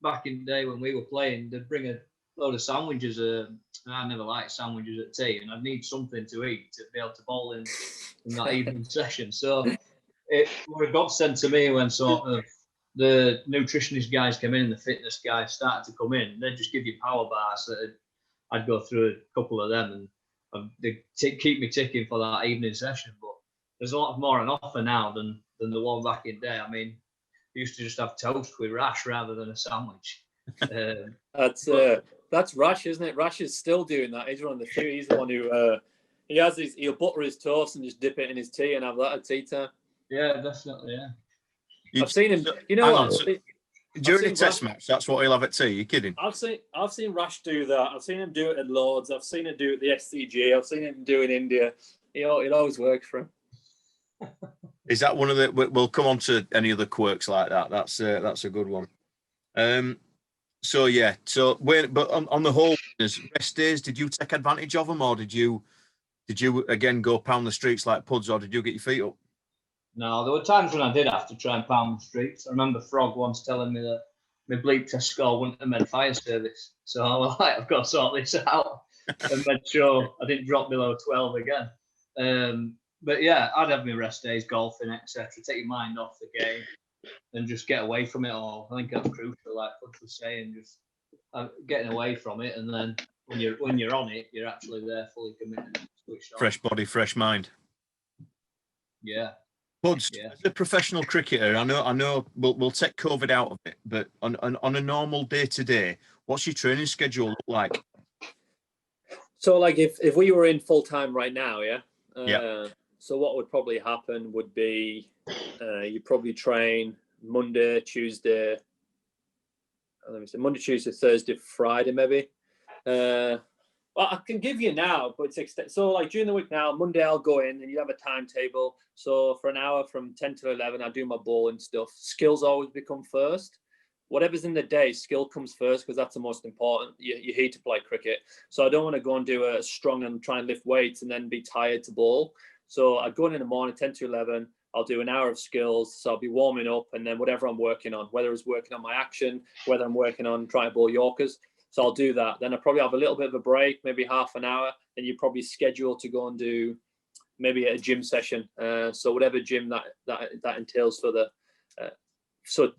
back in the day when we were playing, they'd bring a load of sandwiches. I never liked sandwiches at tea, and I'd need something to eat to be able to bowl in that evening session. So it was a godsend to me when sort of the nutritionist guys came in and the fitness guys started to come in. They'd just give you power bars. So I'd go through a couple of them and they keep me ticking for that evening session. But there's a lot more on offer now than the one back in the day. I mean, we used to just have toast with Rash rather than a sandwich. That's Rash, isn't it? Rash is still doing that. He's one of the few. He's the one who he'll butter his toast and just dip it in his tea and have that at tea time. Yeah, definitely. Yeah, I've seen him. You know what? During a test match, that's what he'll have at tea. You're kidding? I've seen Rash do that. I've seen him do it at Lords. I've seen him do it at the SCG. I've seen him do it in India. It always works for him. Is that one of the? We'll come on to any other quirks like that. That's a good one. So yeah. So but on the whole, rest days, did you take advantage of them, or did you Did you again go pound the streets like Puds, or did you get your feet up? No, there were times when I did have to try and pound the streets. I remember Frog once telling me that my bleep test score wouldn't have made fire service. So I was like, I've got to sort this out and make sure I didn't drop below 12 again. But yeah, I'd have my rest days, golfing, etc. Take your mind off the game and just get away from it all. I think that's crucial, like Puds was saying, just getting away from it. And then when you're on it, you're actually there fully committed. Fresh body, fresh mind. Yeah. Puds, as a professional cricketer, I know we'll take COVID out of it, but on a normal day-to-day, what's your training schedule look like? So like if we were in full-time right now, yeah. So what would probably happen would be you probably train Monday, Tuesday, Monday, Tuesday, Thursday, Friday, maybe. Well, I can give you now, but it's so like during the week now, Monday I'll go in and you have a timetable. So for an hour from 10 to 11, I do my bowling stuff. Skills always become first. Whatever's in the day, skill comes first because that's the most important. You're here to play cricket. So I don't want to go and do a strong and try and lift weights and then be tired to bowl. So I go in the morning, 10 to 11. I'll do an hour of skills. So I'll be warming up and then whatever I'm working on, whether it's working on my action, whether I'm working on trying to bowl Yorkers. So I'll do that. Then I probably have a little bit of a break, maybe half an hour. Then you probably schedule to go and do maybe a gym session. So whatever gym that entails for the. So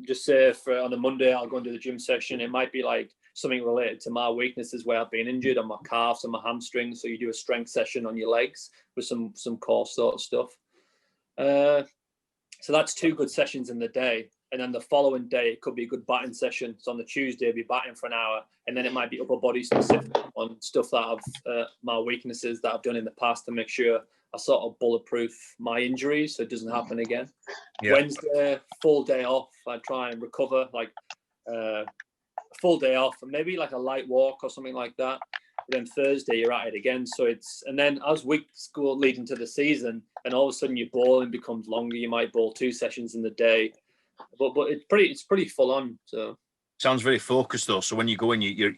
just say for on a Monday, I'll go and do the gym session. It might be like something related to my weaknesses where I've been injured on my calves and my hamstrings. So you do a strength session on your legs with some core sort of stuff. So that's 2 good sessions in the day. And then the following day, it could be a good batting session. So on the Tuesday, I'll be batting for an hour. And then it might be upper body specific on stuff that I've, my weaknesses that I've done in the past to make sure I sort of bulletproof my injuries so it doesn't happen again. Yeah. Wednesday, full day off. I try and recover, like a full day off and maybe like a light walk or something like that. But then Thursday, you're at it again. So and then as weeks go leading to the season, and all of a sudden your bowling becomes longer. You might bowl 2 sessions in the day. But it's pretty full on. So sounds very focused though. So when you go in, you're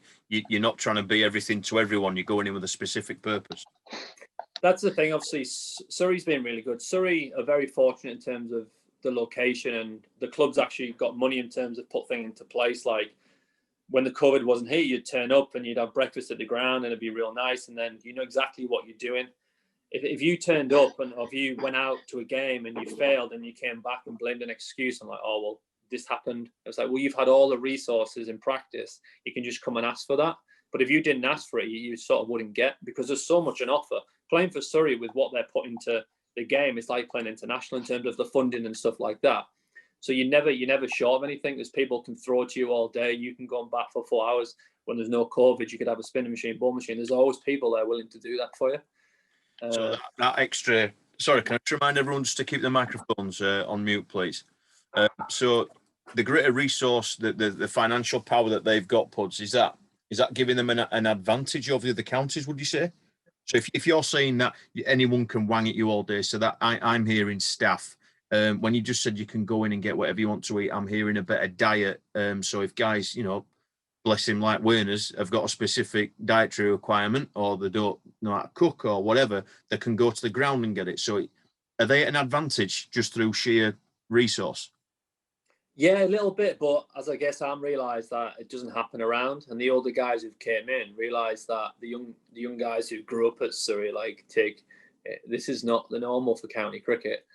not trying to be everything to everyone. You're going in with a specific purpose. That's the thing. Obviously, Surrey's been really good. Surrey are very fortunate in terms of the location, and the club's actually got money in terms of put things into place. Like when the COVID wasn't here, you'd turn up and you'd have breakfast at the ground, and it'd be real nice. And then you know exactly what you're doing. If you turned up and if you went out to a game and you failed and you came back and blamed an excuse, I'm like, oh, well, this happened. It's like, well, you've had all the resources in practice. You can just come and ask for that. But if you didn't ask for it, you sort of wouldn't get, because there's so much on offer. Playing for Surrey with what they're putting into the game, it's like playing international in terms of the funding and stuff like that. So you're never short of anything. There's people can throw to you all day. You can go and bat for 4 hours. When there's no COVID, you could have a spinning machine, ball machine. There's always people there willing to do that for you. So that extra, sorry, can I just remind everyone just to keep the microphones on mute, please? So the greater resource, the financial power that they've got, Puds, is that giving them an advantage over the other counties, would you say? So if you're saying that anyone can wang at you all day, so that I'm hearing staff, when you just said you can go in and get whatever you want to eat, I'm hearing a better diet. So if guys, bless him, like Werner's, have got a specific dietary requirement, or they don't know how to cook or whatever, they can go to the ground and get it. So are they at an advantage just through sheer resource? Yeah, a little bit, but as I guess I'm realised that it doesn't happen around, and the older guys who've came in realise that the young guys who grew up at Surrey, like this is not the normal for county cricket.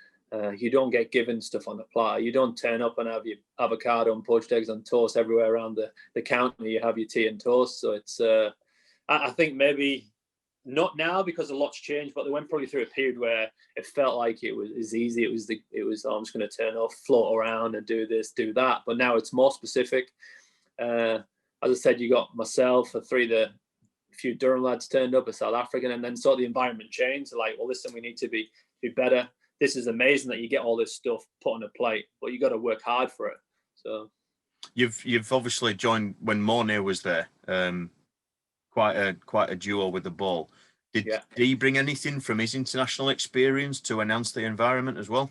You don't get given stuff on the platter. You don't turn up and have your avocado and poached eggs on toast everywhere around the county. You have your tea and toast. So it's, I think maybe not now because a lot's changed, but they went probably through a period where it felt like it was easy. It was I'm just going to turn off, float around and do this, do that. But now it's more specific. As I said, you got myself, a few Durham lads turned up, a South African, and then sort of the environment changed. Like, well, listen, we need to be better. This is amazing that you get all this stuff put on a plate, but you got to work hard for it. So you've obviously joined when Mornay was there. Quite a duo with the ball. Did he bring anything from his international experience to enhance the environment as well?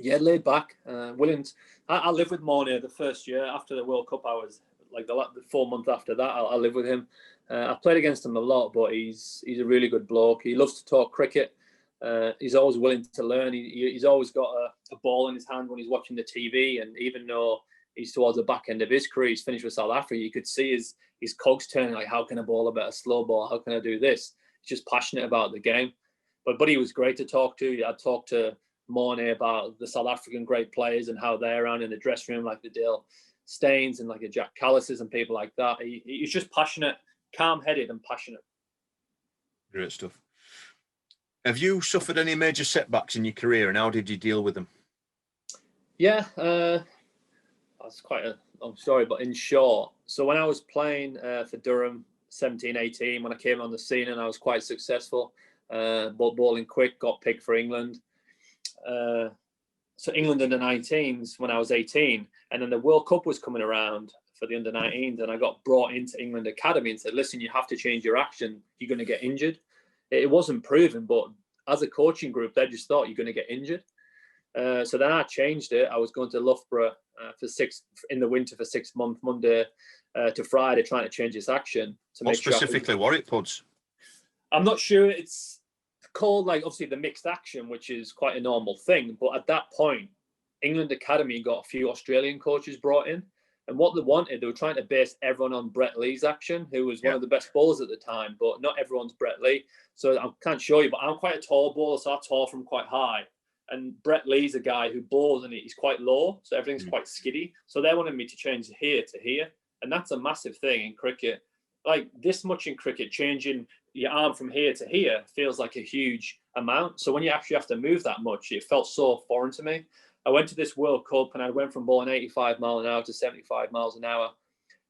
Yeah, laid back. Williams. I lived with Mornay the first year after the World Cup. I was like the 4 months after that. I lived with him. I've played against him a lot, but he's a really good bloke. He loves to talk cricket. He's always willing to learn. He's always got a ball in his hand when he's watching the TV. And even though he's towards the back end of his career, he's finished with South Africa, you could see his cogs turning, like, how can I bowl a better slow ball? How can I do this? He's just passionate about the game. But he was great to talk to. I talked to Mornay about the South African great players and how they're around in the dressing room, like the Dale Staines and like the Jack Callises and people like that. He's just passionate, calm-headed and passionate. Great stuff. Have you suffered any major setbacks in your career, and how did you deal with them? Yeah, that's quite a long story, but in short, so when I was playing for Durham 17-18, when I came on the scene and I was quite successful, bowling quick, got picked for England. So England under 19s when I was 18, and then the World Cup was coming around for the under 19s, and I got brought into England Academy and said, listen, you have to change your action. You're going to get injured. It wasn't proven, but as a coaching group, they just thought you're going to get injured. So then I changed it. I was going to Loughborough in the winter for 6 months, Monday to Friday, trying to change this action. What specifically were it, Puds? I'm not sure. It's called, like, obviously the mixed action, which is quite a normal thing. But at that point, England Academy got a few Australian coaches brought in. And what they wanted, they were trying to base everyone on Brett Lee's action, who was one of the best bowlers at the time, but not everyone's Brett Lee. So I can't show you, but I'm quite a tall bowler, so I tall from quite high. And Brett Lee's a guy who bowls and he's quite low, so everything's quite skiddy. So they wanted me to change here to here. And that's a massive thing in cricket. Like, this much in cricket, changing your arm from here to here feels like a huge amount. So when you actually have to move that much, it felt so foreign to me. I went to this World Cup and I went from bowling 85 miles an hour to 75 miles an hour.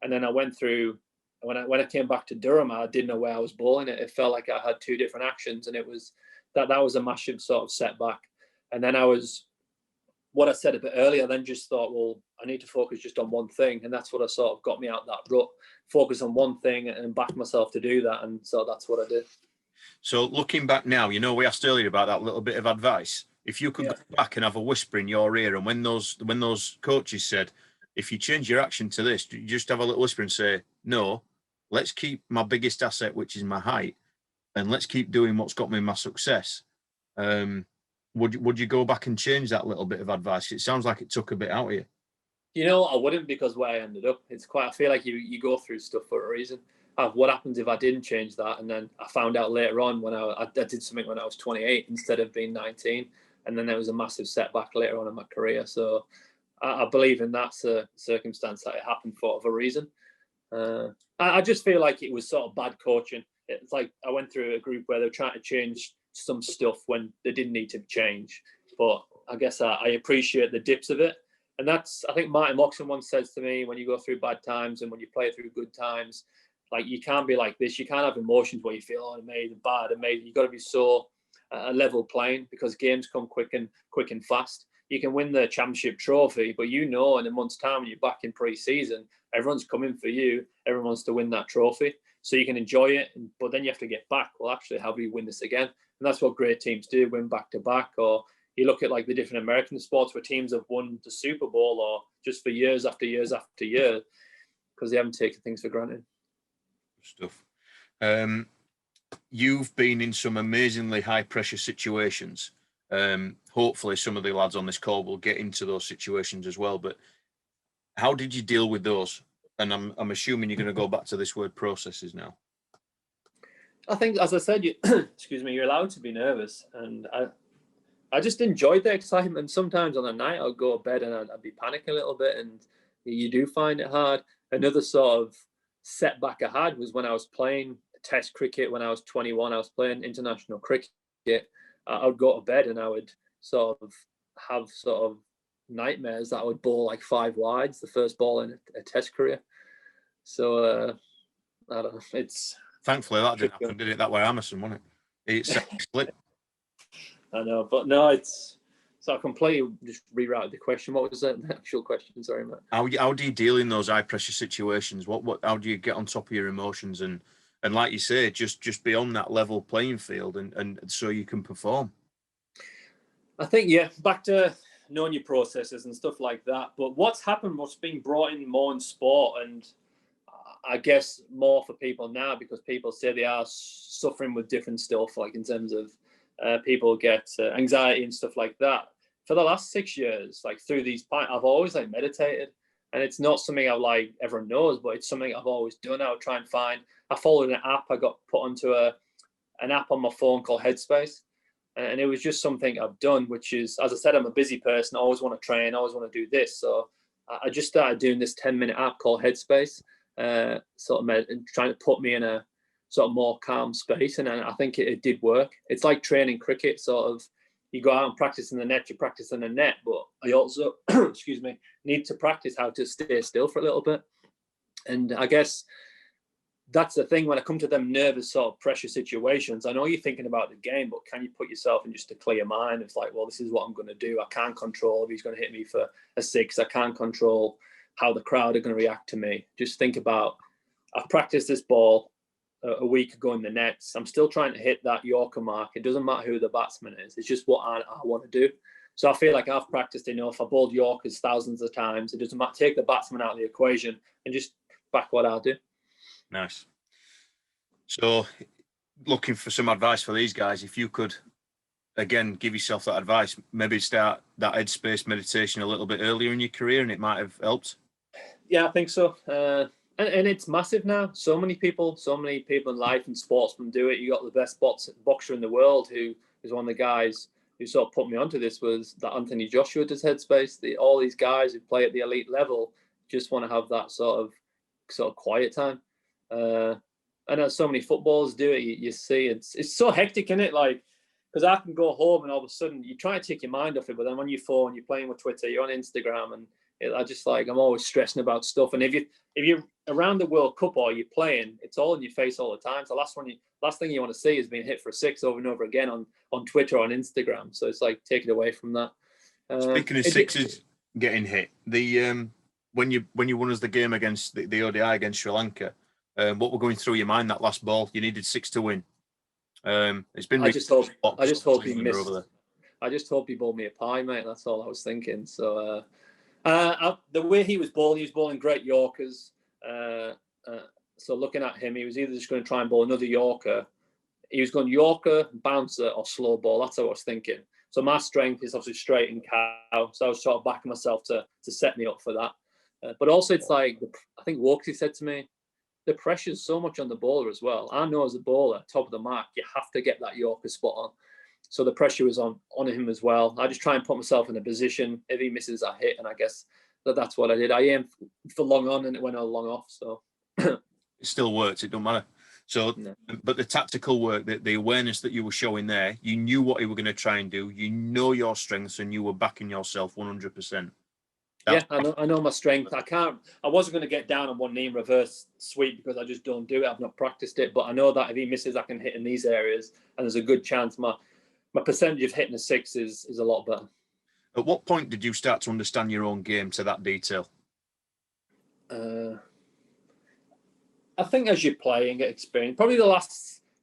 And then I went through, when I came back to Durham, I didn't know where I was bowling it. It felt like I had two different actions, and it was that was a massive sort of setback. And then what I said a bit earlier, then just thought, well, I need to focus just on one thing. And that's what I sort of got me out that rut, focus on one thing and back myself to do that. And so that's what I did. So looking back now, we asked earlier about that little bit of advice. If you could go back and have a whisper in your ear, and when those coaches said, if you change your action to this, you just have a little whisper and say, no, let's keep my biggest asset, which is my height, and let's keep doing what's got me my success. Would you go back and change that little bit of advice? It sounds like it took a bit out of you. I wouldn't, because where I ended up, I feel like you go through stuff for a reason. What happens if I didn't change that? And then I found out later on when I did something when I was 28 instead of being 19. And then there was a massive setback later on in my career. So I believe in that circumstance that it happened for a reason. I just feel like it was sort of bad coaching. It's like I went through a group where they were trying to change some stuff when they didn't need to change. But I guess I appreciate the dips of it. And I think Martin Moxon once says to me, when you go through bad times and when you play through good times, like, you can't be like this. You can't have emotions where you feel amazing, bad, amazing. You've got to be so a level playing, because games come quick and fast. You can win the championship trophy, but in a month's time when you're back in pre-season, everyone's coming for you. Everyone wants to win that trophy. So you can enjoy it, but then you have to get back. Well, actually, how do we win this again? And that's what great teams do, win back to back. Or you look at like the different American sports where teams have won the Super Bowl, or just for years after years after years, because they haven't taken things for granted. Stuff. You've been in some amazingly high pressure situations. Hopefully some of the lads on this call will get into those situations as well. But how did you deal with those? And I'm assuming you're going to go back to this word processes now. I think, as I said, you're allowed to be nervous, and I just enjoyed the excitement. Sometimes on a night I'll go to bed and I'd be panicking a little bit, and you do find it hard. Another sort of setback I had was when I was playing Test cricket when I was 21. I was playing international cricket. I would go to bed and I would sort of have nightmares that I would bowl like 5 wides, the first ball in a Test career. So I don't know. It's thankfully that didn't happen, did it? That way, Emerson, wasn't it? It's split. I know, but no, it's. So I completely just rerouted the question. What was the actual question? Sorry, Matt. How do you deal in those high pressure situations? How do you get on top of your emotions and like you say, just be on that level playing field and so you can perform? I think, back to knowing your processes and stuff like that. But what's happened, what's been brought in more in sport, and I guess more for people now, because people say they are suffering with different stuff, like in terms of people get anxiety and stuff like that. For the last 6 years, like through these pints, I've always like meditated, and it's not something I've like everyone knows, but it's something I've always done. I would try and find. I followed an app. I got put onto an app on my phone called Headspace, and it was just something I've done, which is, as I said, I'm a busy person. I always want to train. I always want to do this. So I just started doing this 10-minute app called Headspace, sort of trying to put me in a sort of more calm space, and I think it did work. It's like training cricket, sort of. You go out and practice in the net, you practice in the net, but I also, excuse me, need to practice how to stay still for a little bit. And I guess that's the thing when I come to them nervous sort of pressure situations. I know you're thinking about the game, but can you put yourself in just a clear mind? It's like, well, this is what I'm going to do. I can't control if he's going to hit me for a 6. I can't control how the crowd are going to react to me. Just think about, I've practiced this ball a week ago in the nets. I'm still trying to hit that Yorker mark. It doesn't matter who the batsman is. It's just what I want to do. So I feel like I've practiced enough. I bowled Yorkers thousands of times. It doesn't matter. Take the batsman out of the equation and just back what I do. Nice. So looking for some advice for these guys, if you could, again, give yourself that advice, maybe start that headspace meditation a little bit earlier in your career, and it might have helped. Yeah, I think so. And it's massive now. So many people in life and sportsmen do it. You got the best boxer in the world, who is one of the guys who sort of put me onto this, was that Anthony Joshua does Headspace. All these guys who play at the elite level just want to have that sort of quiet time. I know so many footballers do it. You see, it's so hectic, isn't it? Like, because I can go home and all of a sudden you try to take your mind off it, but then on your phone, you're playing with Twitter, you're on Instagram, and I'm always stressing about stuff. And if you're around the World Cup or you're playing, it's all in your face all the time. So last thing you want to see is being hit for a 6 over and over again on Twitter or on Instagram. So it's like, take it away from that. Speaking of sixes getting hit, when you won us the game against the ODI against Sri Lanka, what were going through your mind that last ball? You needed 6 to win. It's been. I just hope he missed. I just hope he bowled me a pie, mate. That's all I was thinking. So the way he was bowling great Yorkers. So looking at him, he was either just going to try and bowl another Yorker. He was going Yorker, bouncer, or slow ball. That's what I was thinking. So my strength is obviously straight and cow. So I was sort of backing myself to set me up for that. But also, it's like, I think Walksy said to me, the pressure's so much on the bowler as well. I know as a bowler, top of the mark, you have to get that Yorker spot on. So the pressure was on him as well. I just try and put myself in a position. If he misses, I hit, and I guess that's what I did. I aimed for long on, and it went all long off. So it still works. It don't matter. So, no. But the tactical work, the awareness that you were showing there, you knew what you were going to try and do. You know your strengths, and you were backing yourself 100%. Yeah, I know my strength. I wasn't going to get down on one knee and reverse sweep because I just don't do it. I've not practiced it, but I know that if he misses, I can hit in these areas, and there's a good chance my percentage of hitting a 6 is a lot better. At what point did you start to understand your own game to that detail? I think as you play and get experience, probably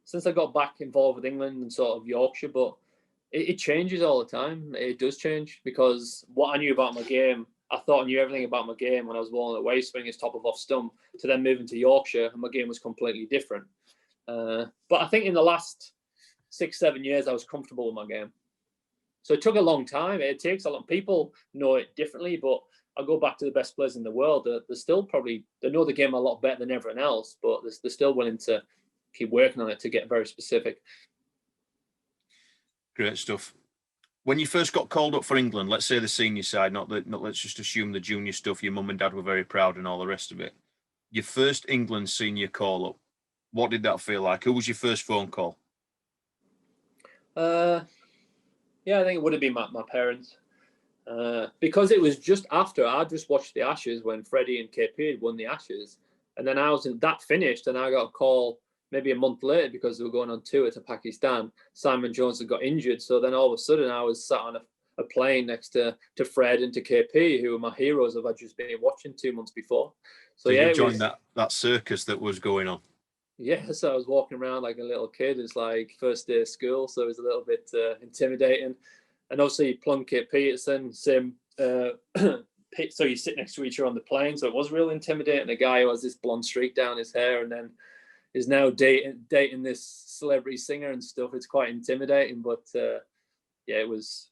since I got back involved with England and sort of Yorkshire, but it changes all the time. It does change, because what I knew about my game, I thought I knew everything about my game when I was bowling away swing as top of off stump, to then moving to Yorkshire, and my game was completely different. But I think in the last 6-7 years, I was comfortable with my game. So it took a long time. It takes a lot. People know it differently, but I go back to the best players in the world. They're still they know the game a lot better than everyone else, but they're still willing to keep working on it to get very specific. Great stuff. When you first got called up for England, let's say the senior side, not let's just assume the junior stuff, your mum and dad were very proud and all the rest of it. Your first England senior call up, what did that feel like? Who was your first phone call? Yeah, I think it would have been my parents. Because it was just after I just watched the Ashes when Freddie and KP had won the Ashes. And then that finished, and I got a call maybe a month later because they were going on tour to Pakistan. Simon Jones had got injured. So then all of a sudden I was sat on a plane next to Fred and to KP, who were my heroes I've just been watching 2 months before. So yeah, you joined that circus that was going on. Yeah, so I was walking around like a little kid. It's like first day of school, so it was a little bit intimidating. And obviously Plunkett, Peterson, Sim, so you sit next to each other on the plane. So it was real intimidating. A guy who has this blonde streak down his hair and then is now dating this celebrity singer and stuff. It's quite intimidating, but yeah, it was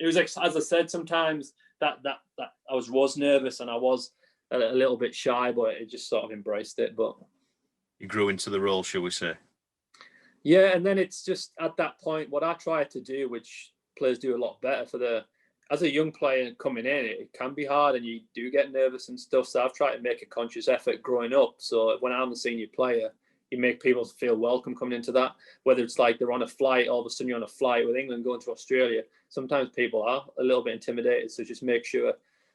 as I said, sometimes that I was nervous and I was a little bit shy, but it just sort of embraced it. But you grew into the role, shall we say? Yeah, and then it's just at that point what I try to do, which players do a lot better as a young player coming in, it can be hard and you do get nervous and stuff. So I've tried to make a conscious effort growing up. So when I'm a senior player, you make people feel welcome coming into that. Whether it's like they're on a flight, all of a sudden you're on a flight with England going to Australia. Sometimes people are a little bit intimidated. So just make sure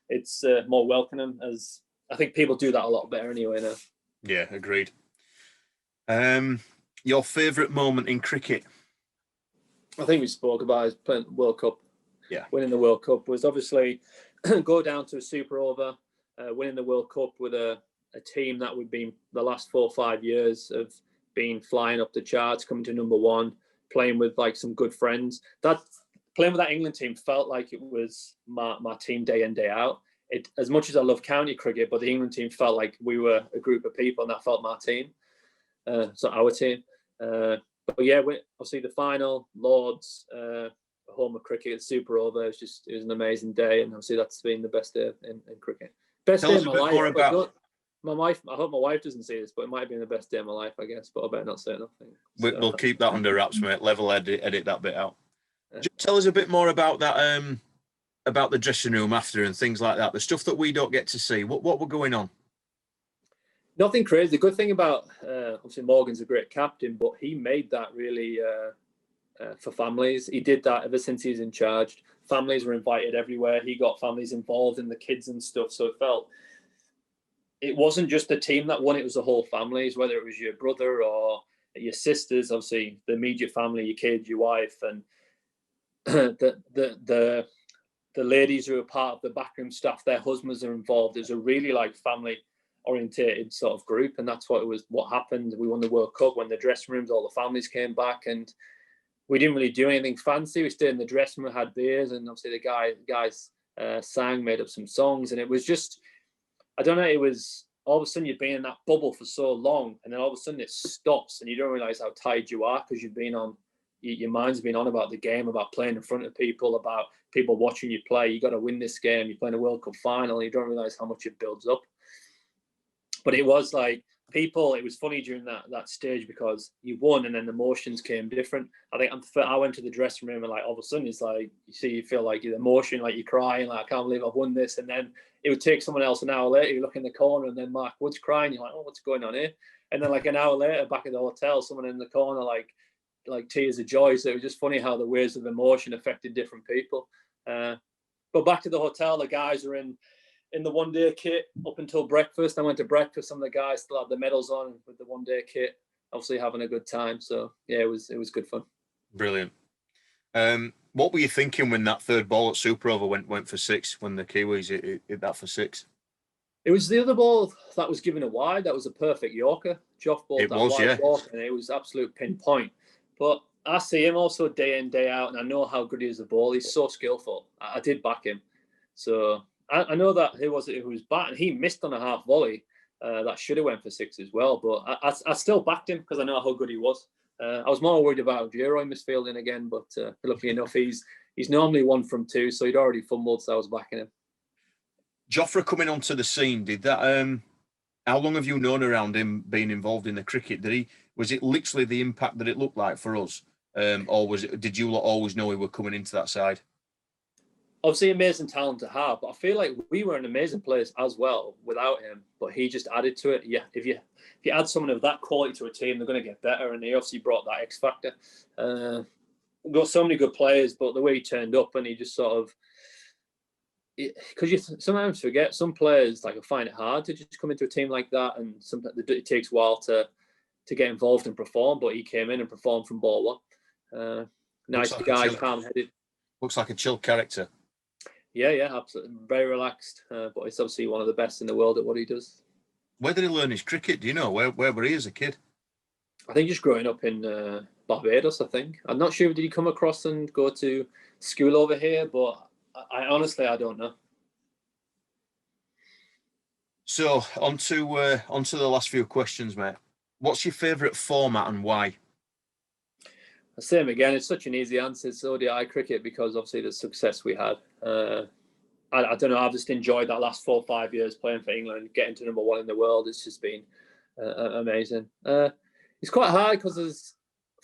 it's more welcoming, as I think people do that a lot better anyway now. Yeah, agreed. Your favourite moment in cricket? I think we spoke about is playing World Cup. Yeah, winning the World Cup was obviously go down to a super over, winning the World Cup with a team that would be the last 4 or 5 years of being flying up the charts, coming to number one, playing with like some good friends. That playing with that England team felt like it was my team day in, day out. It, as much as I love county cricket, but the England team felt like we were a group of people and that felt my team. So our team. But yeah, obviously the final, Lords, home of cricket, super over. It was an amazing day, and obviously that's been the best day in cricket. Best day of my life. I hope my wife doesn't see this, but it might have been the best day of my life, I guess. But I better not say nothing. We'll keep that under wraps, mate. Level edit that bit out. Just tell us a bit more about that, about the dressing room after and things like that. The stuff that we don't get to see. What were going on? Nothing crazy. The good thing about obviously Morgan's a great captain, but he made that really for families. He did that ever since he's in charge. Families were invited everywhere. He got families involved in the kids and stuff. So it wasn't just the team that won, it was the whole families, whether it was your brother or your sisters, obviously the immediate family, your kids, your wife, and the ladies who are part of the backroom staff, their husbands are involved. It's a really like family orientated sort of group, and that's what happened. We won the World Cup. When the dressing rooms, all the families came back, and we didn't really do anything fancy. We stayed in the dressing room, had beers, and obviously the guys sang, made up some songs, and it was just, I don't know, it was all of a sudden you've been in that bubble for so long, and then all of a sudden it stops, and you don't realize how tired you are because you've been on, your mind's been on about the game, about playing in front of people, about people watching you play. You got to win this game. You're playing a World Cup final, and you don't realize how much it builds up. But it was like people, it was funny during that stage because you won and then the emotions came different. I think I went to the dressing room and like all of a sudden it's like, you feel like your emotion, like you're crying, like I can't believe I've won this. And then it would take someone else an hour later, you look in the corner and then Mark Wood's crying. You're like, oh, what's going on here? And then like an hour later, back at the hotel, someone in the corner, like tears of joy. So it was just funny how the waves of emotion affected different people. But back to the hotel, the guys are in the one-day kit up until breakfast. I went to breakfast. Some of the guys still had the medals on with the one-day kit, obviously having a good time. So yeah, it was good fun. Brilliant. What were you thinking when that third ball at Super Over went for 6? When the Kiwis hit that for 6? It was the other ball that was given a wide. That was a perfect Yorker. Joff ball. It was, yeah. Yorker, and it was absolute pinpoint. But I see him also day in, day out, and I know how good he is at the ball. He's so skillful. I did back him. So I know that who was batting. He missed on a half volley. That should have went for 6 as well. But I still backed him because I know how good he was. I was more worried about Giro misfielding again, but luckily enough, he's normally 1 from 2, so he'd already fumbled, so I was backing him. Joffre coming onto the scene, did that? How long have you known around him being involved in the cricket? Was it literally the impact that it looked like for us, or did you always know he were coming into that side? Obviously, amazing talent to have, but I feel like we were an amazing place as well without him. But he just added to it. Yeah, if you add someone of that quality to a team, they're going to get better. And he obviously brought that X factor. We've got so many good players, but the way he turned up and he just sort of, because you sometimes forget some players like find it hard to just come into a team like that, and sometimes it takes a while to get involved and perform. But he came in and performed from ball one. Nice guy, calm-headed. Looks like a chill character. Yeah, absolutely. Very relaxed, but he's obviously one of the best in the world at what he does. Where did he learn his cricket? Do you know? Where were he as a kid? I think just growing up in Barbados, I think. I'm not sure, did he come across and go to school over here? But I honestly don't know. So onto the last few questions, mate. What's your favourite format and why? Same again. It's such an easy answer. It's ODI cricket because obviously the success we had. I don't know. I've just enjoyed that last 4 or 5 years playing for England, getting to #1 in the world. It's just been amazing. It's quite hard because there's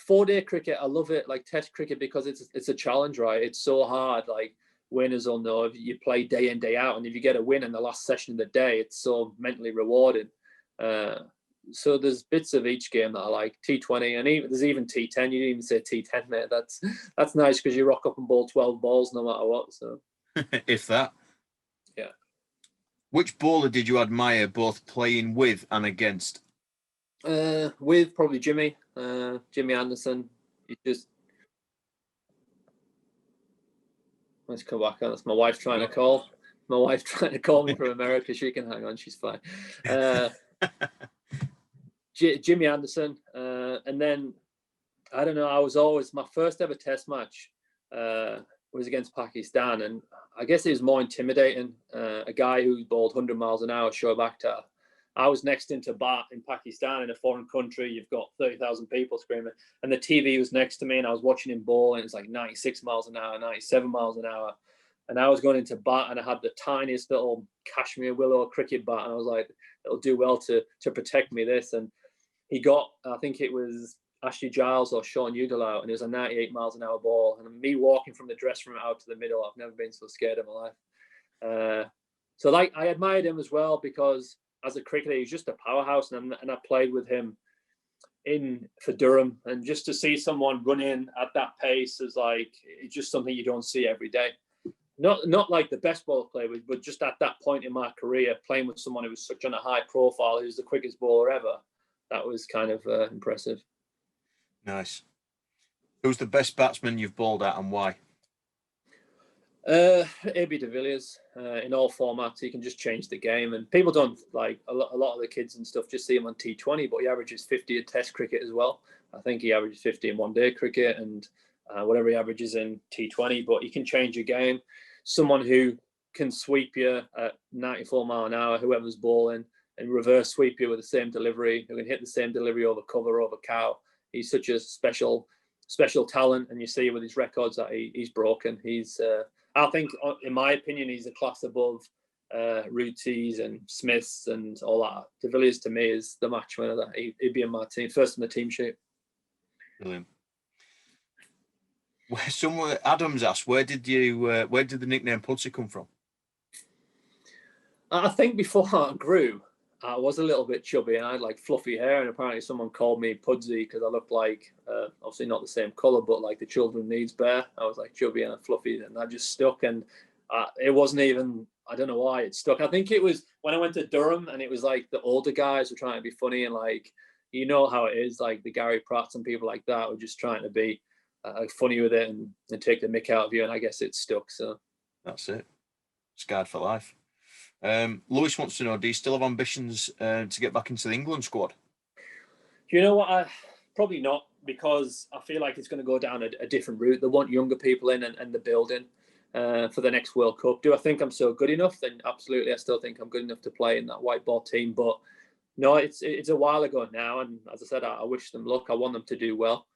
4-day cricket. I love it, like Test cricket, because it's a challenge, right? It's so hard. Like winners will know if you play day in day out, and if you get a win in the last session of the day, it's so mentally rewarding. So there's bits of each game that I like. T20, and there's even T10. You didn't even say T10, mate. That's nice because you rock up and bowl 12 balls no matter what. So if that. Yeah. Which bowler did you admire both playing with and against? With probably Jimmy Anderson. He just. Let's come back on. That's my wife trying to call. My wife's trying to call me from America. She can hang on. She's fine. Jimmy Anderson, and then I don't know. I was always my first ever Test match was against Pakistan, and I guess it was more intimidating. A guy who bowled 100 miles an hour, Shoaib Akhtar. I was next into bat in Pakistan, in a foreign country. You've got 30,000 people screaming, and the TV was next to me, and I was watching him bowl, and it was like 96 miles an hour, 97 miles an hour. And I was going into bat, and I had the tiniest little cashmere willow cricket bat, and I was like, it'll do well to protect me this. And he got, I think it was Ashley Giles or Sean Udall out, and it was a 98 miles an hour ball. And me walking from the dressing room out to the middle, I've never been so scared in my life. So like I admired him as well because as a cricketer, he's just a powerhouse, and I played with him for Durham, and just to see someone run in at that pace is like, it's just something you don't see every day. Not like the best bowler to play with, but just at that point in my career, playing with someone who was such on a high profile, who's the quickest bowler ever, that was kind of impressive. Nice. Who's the best batsman you've bowled at and why? AB de Villiers. In all formats, he can just change the game, and people don't like a lot of the kids and stuff just see him on T20, but he averages 50 in Test cricket as well. I think he averages 50 in one-day cricket and whatever he averages in T20, but he can change your game. Someone who can sweep you at 94 mile an hour, whoever's bowling, and reverse sweep you with the same delivery, who can hit the same delivery over cover, over cow. He's such a special talent, and you see with his records that he's broken. He's, I think, in my opinion, he's a class above Rooties and Smiths and all that. De Villiers to me is the match winner. That he'd be in my team, first in the team sheet. Brilliant. Somewhere Adams asked, where did the nickname Pudsey come from? I think before I grew, I was a little bit chubby and I had like fluffy hair, and apparently someone called me Pudsey because I looked like, obviously not the same colour, but like the Children Needs bear. I was like chubby and fluffy, and that just stuck. And it wasn't even, I don't know why it stuck. I think it was when I went to Durham, and it was like the older guys were trying to be funny, and like, you know how it is, like the Gary Pratts and people like that were just trying to be funny with it and take the mick out of you, and I guess it stuck. So that's it. Scarred for life. Lewis wants to know, do you still have ambitions to get back into the England squad? You know what? Probably not, because I feel like it's going to go down a different route. They want younger people in and the building for the next World Cup. Do I think I'm so good enough? Then absolutely, I still think I'm good enough to play in that white ball team. But no, it's a while ago now, and as I said, I wish them luck. I want them to do well.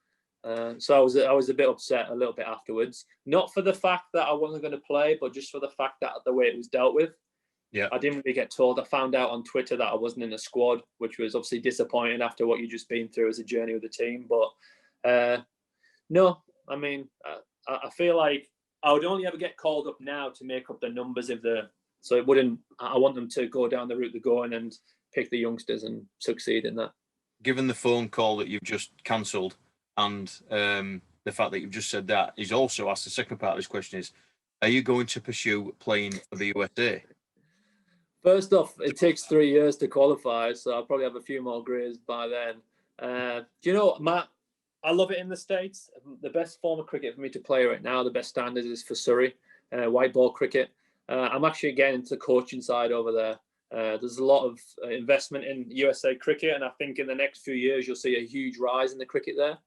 So I was a bit upset a little bit afterwards, not for the fact that I wasn't going to play, but just for the fact that the way it was dealt with. Yeah, I didn't really get told. I found out on Twitter that I wasn't in the squad, which was obviously disappointing after what you just been through as a journey with the team. But no, I mean, I feel like I would only ever get called up now to make up the numbers so it wouldn't. I want them to go down the route they're going and pick the youngsters and succeed in that. Given the phone call that you've just cancelled and the fact that you've just said that, he's also asked the second part of this question is, are you going to pursue playing for the USA? First off, it takes 3 years to qualify, so I'll probably have a few more greys by then. Do you know, Matt, I love it in the States. The best form of cricket for me to play right now, the best standard is for Surrey, white ball cricket. I'm actually getting into the coaching side over there. There's a lot of investment in USA cricket, and I think in the next few years you'll see a huge rise in the cricket there.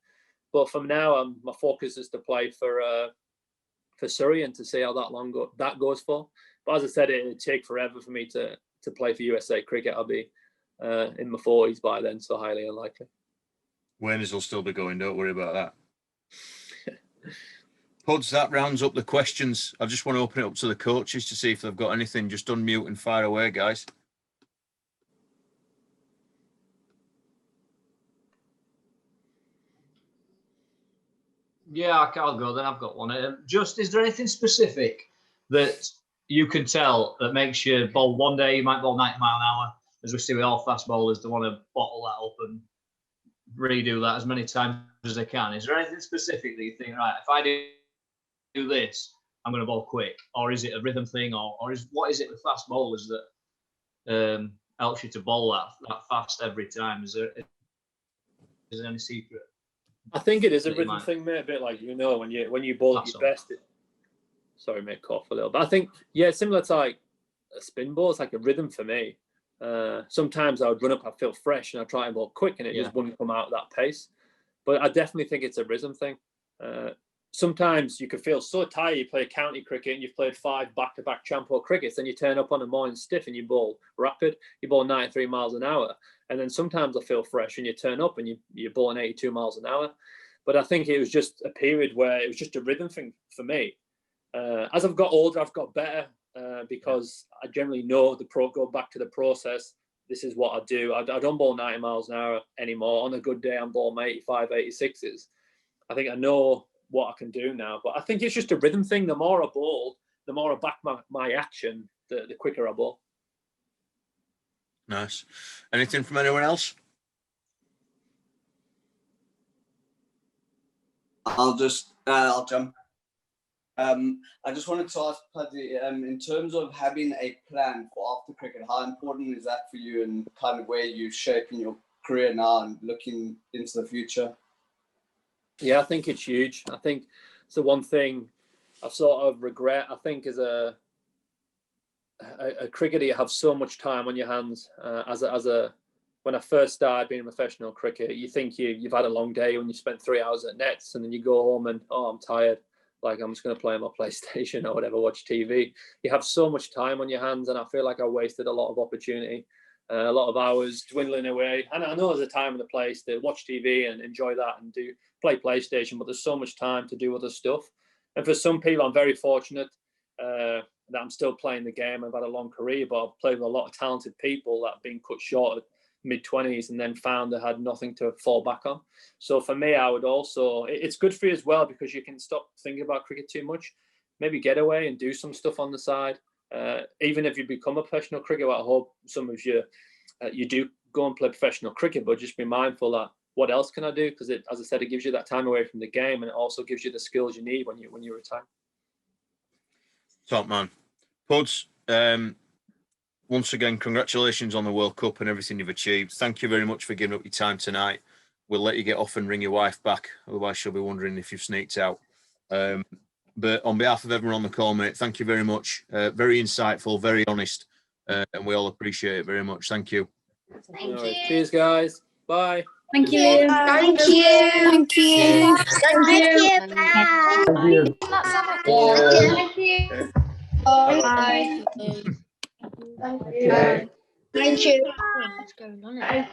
But from now, my focus is to play for Surrey and to see how that goes for. But as I said, it'd take forever for me to to play for USA Cricket, I'll be in my 40s by then, so highly unlikely. Wayners will still be going, don't worry about that. Puds, that rounds up the questions. I just want to open it up to the coaches to see if they've got anything. Just unmute and fire away, guys. Yeah, I'll go then. I've got one. Just, is there anything specific that you can tell that makes you bowl? One day you might bowl 90 mile an hour, as we see with all fast bowlers, they want to bottle that up and redo that as many times as they can. Is there anything specific that you think, right, if I do this, I'm going to bowl quick? Or is it a rhythm thing? Or what is it with fast bowlers that helps you to bowl that fast every time? Is there any secret? I think it is a rhythm thing, mate. A bit like, you know, when you bowl at your best. Sorry, mate, cough a little. But I think, yeah, similar to like a spin ball, it's like a rhythm for me. Sometimes I would run up, I feel fresh, and I try and bowl quick, and it just wouldn't come out at that pace. But I definitely think it's a rhythm thing. Sometimes you can feel so tired. You play county cricket and you've played 5 back-to-back Champo crickets, then you turn up on a morning stiff and you bowl rapid. You bowl 93 miles an hour. And then sometimes I feel fresh and you turn up and you're bowling 82 miles an hour. But I think it was just a period where it was just a rhythm thing for me. As I've got older, I've got better because I generally know go back to the process. This is what I do. I don't bowl 90 miles an hour anymore. On a good day, I'm bowling 85, 86s. I think I know what I can do now. But I think it's just a rhythm thing. The more I bowl, the more I back my action, the quicker I bowl. Nice. Anything from anyone else? I'll jump. I just wanted to ask Paddy, in terms of having a plan for after cricket, how important is that for you and kind of where you're shaping your career now and looking into the future? Yeah, I think it's huge. I think it's the one thing I sort of regret. I think as a cricketer, you have so much time on your hands. When I first started being a professional cricketer, you think you've had a long day when you spent 3 hours at nets, and then you go home and I'm tired. Like, I'm just going to play on my PlayStation or whatever, watch TV. You have so much time on your hands, and I feel like I wasted a lot of opportunity, a lot of hours dwindling away. And I know there's a time and a place to watch TV and enjoy that and play PlayStation, but there's so much time to do other stuff. And for some people, I'm very fortunate that I'm still playing the game. I've had a long career, but I've played with a lot of talented people that have been cut short at mid-20s and then found they had nothing to fall back on. So for me, I would also, it's good for you as well because you can stop thinking about cricket too much. Maybe get away and do some stuff on the side. Even if you become a professional cricketer, I hope some of you do go and play professional cricket, but just be mindful that what else can I do? Because as I said, it gives you that time away from the game, and it also gives you the skills you need when you retire. Top man. Puds, once again, congratulations on the World Cup and everything you've achieved. Thank you very much for giving up your time tonight. We'll let you get off and ring your wife back. Otherwise, she'll be wondering if you've sneaked out. But on behalf of everyone on the call, mate, thank you very much. Very insightful, very honest, and we all appreciate it very much. Thank you. Thank you. Cheers, guys. Bye. Thank you. Thank you. Thank you. Thank you. Bye. Thank you. Bye. Thank you. Thank you. What's going on?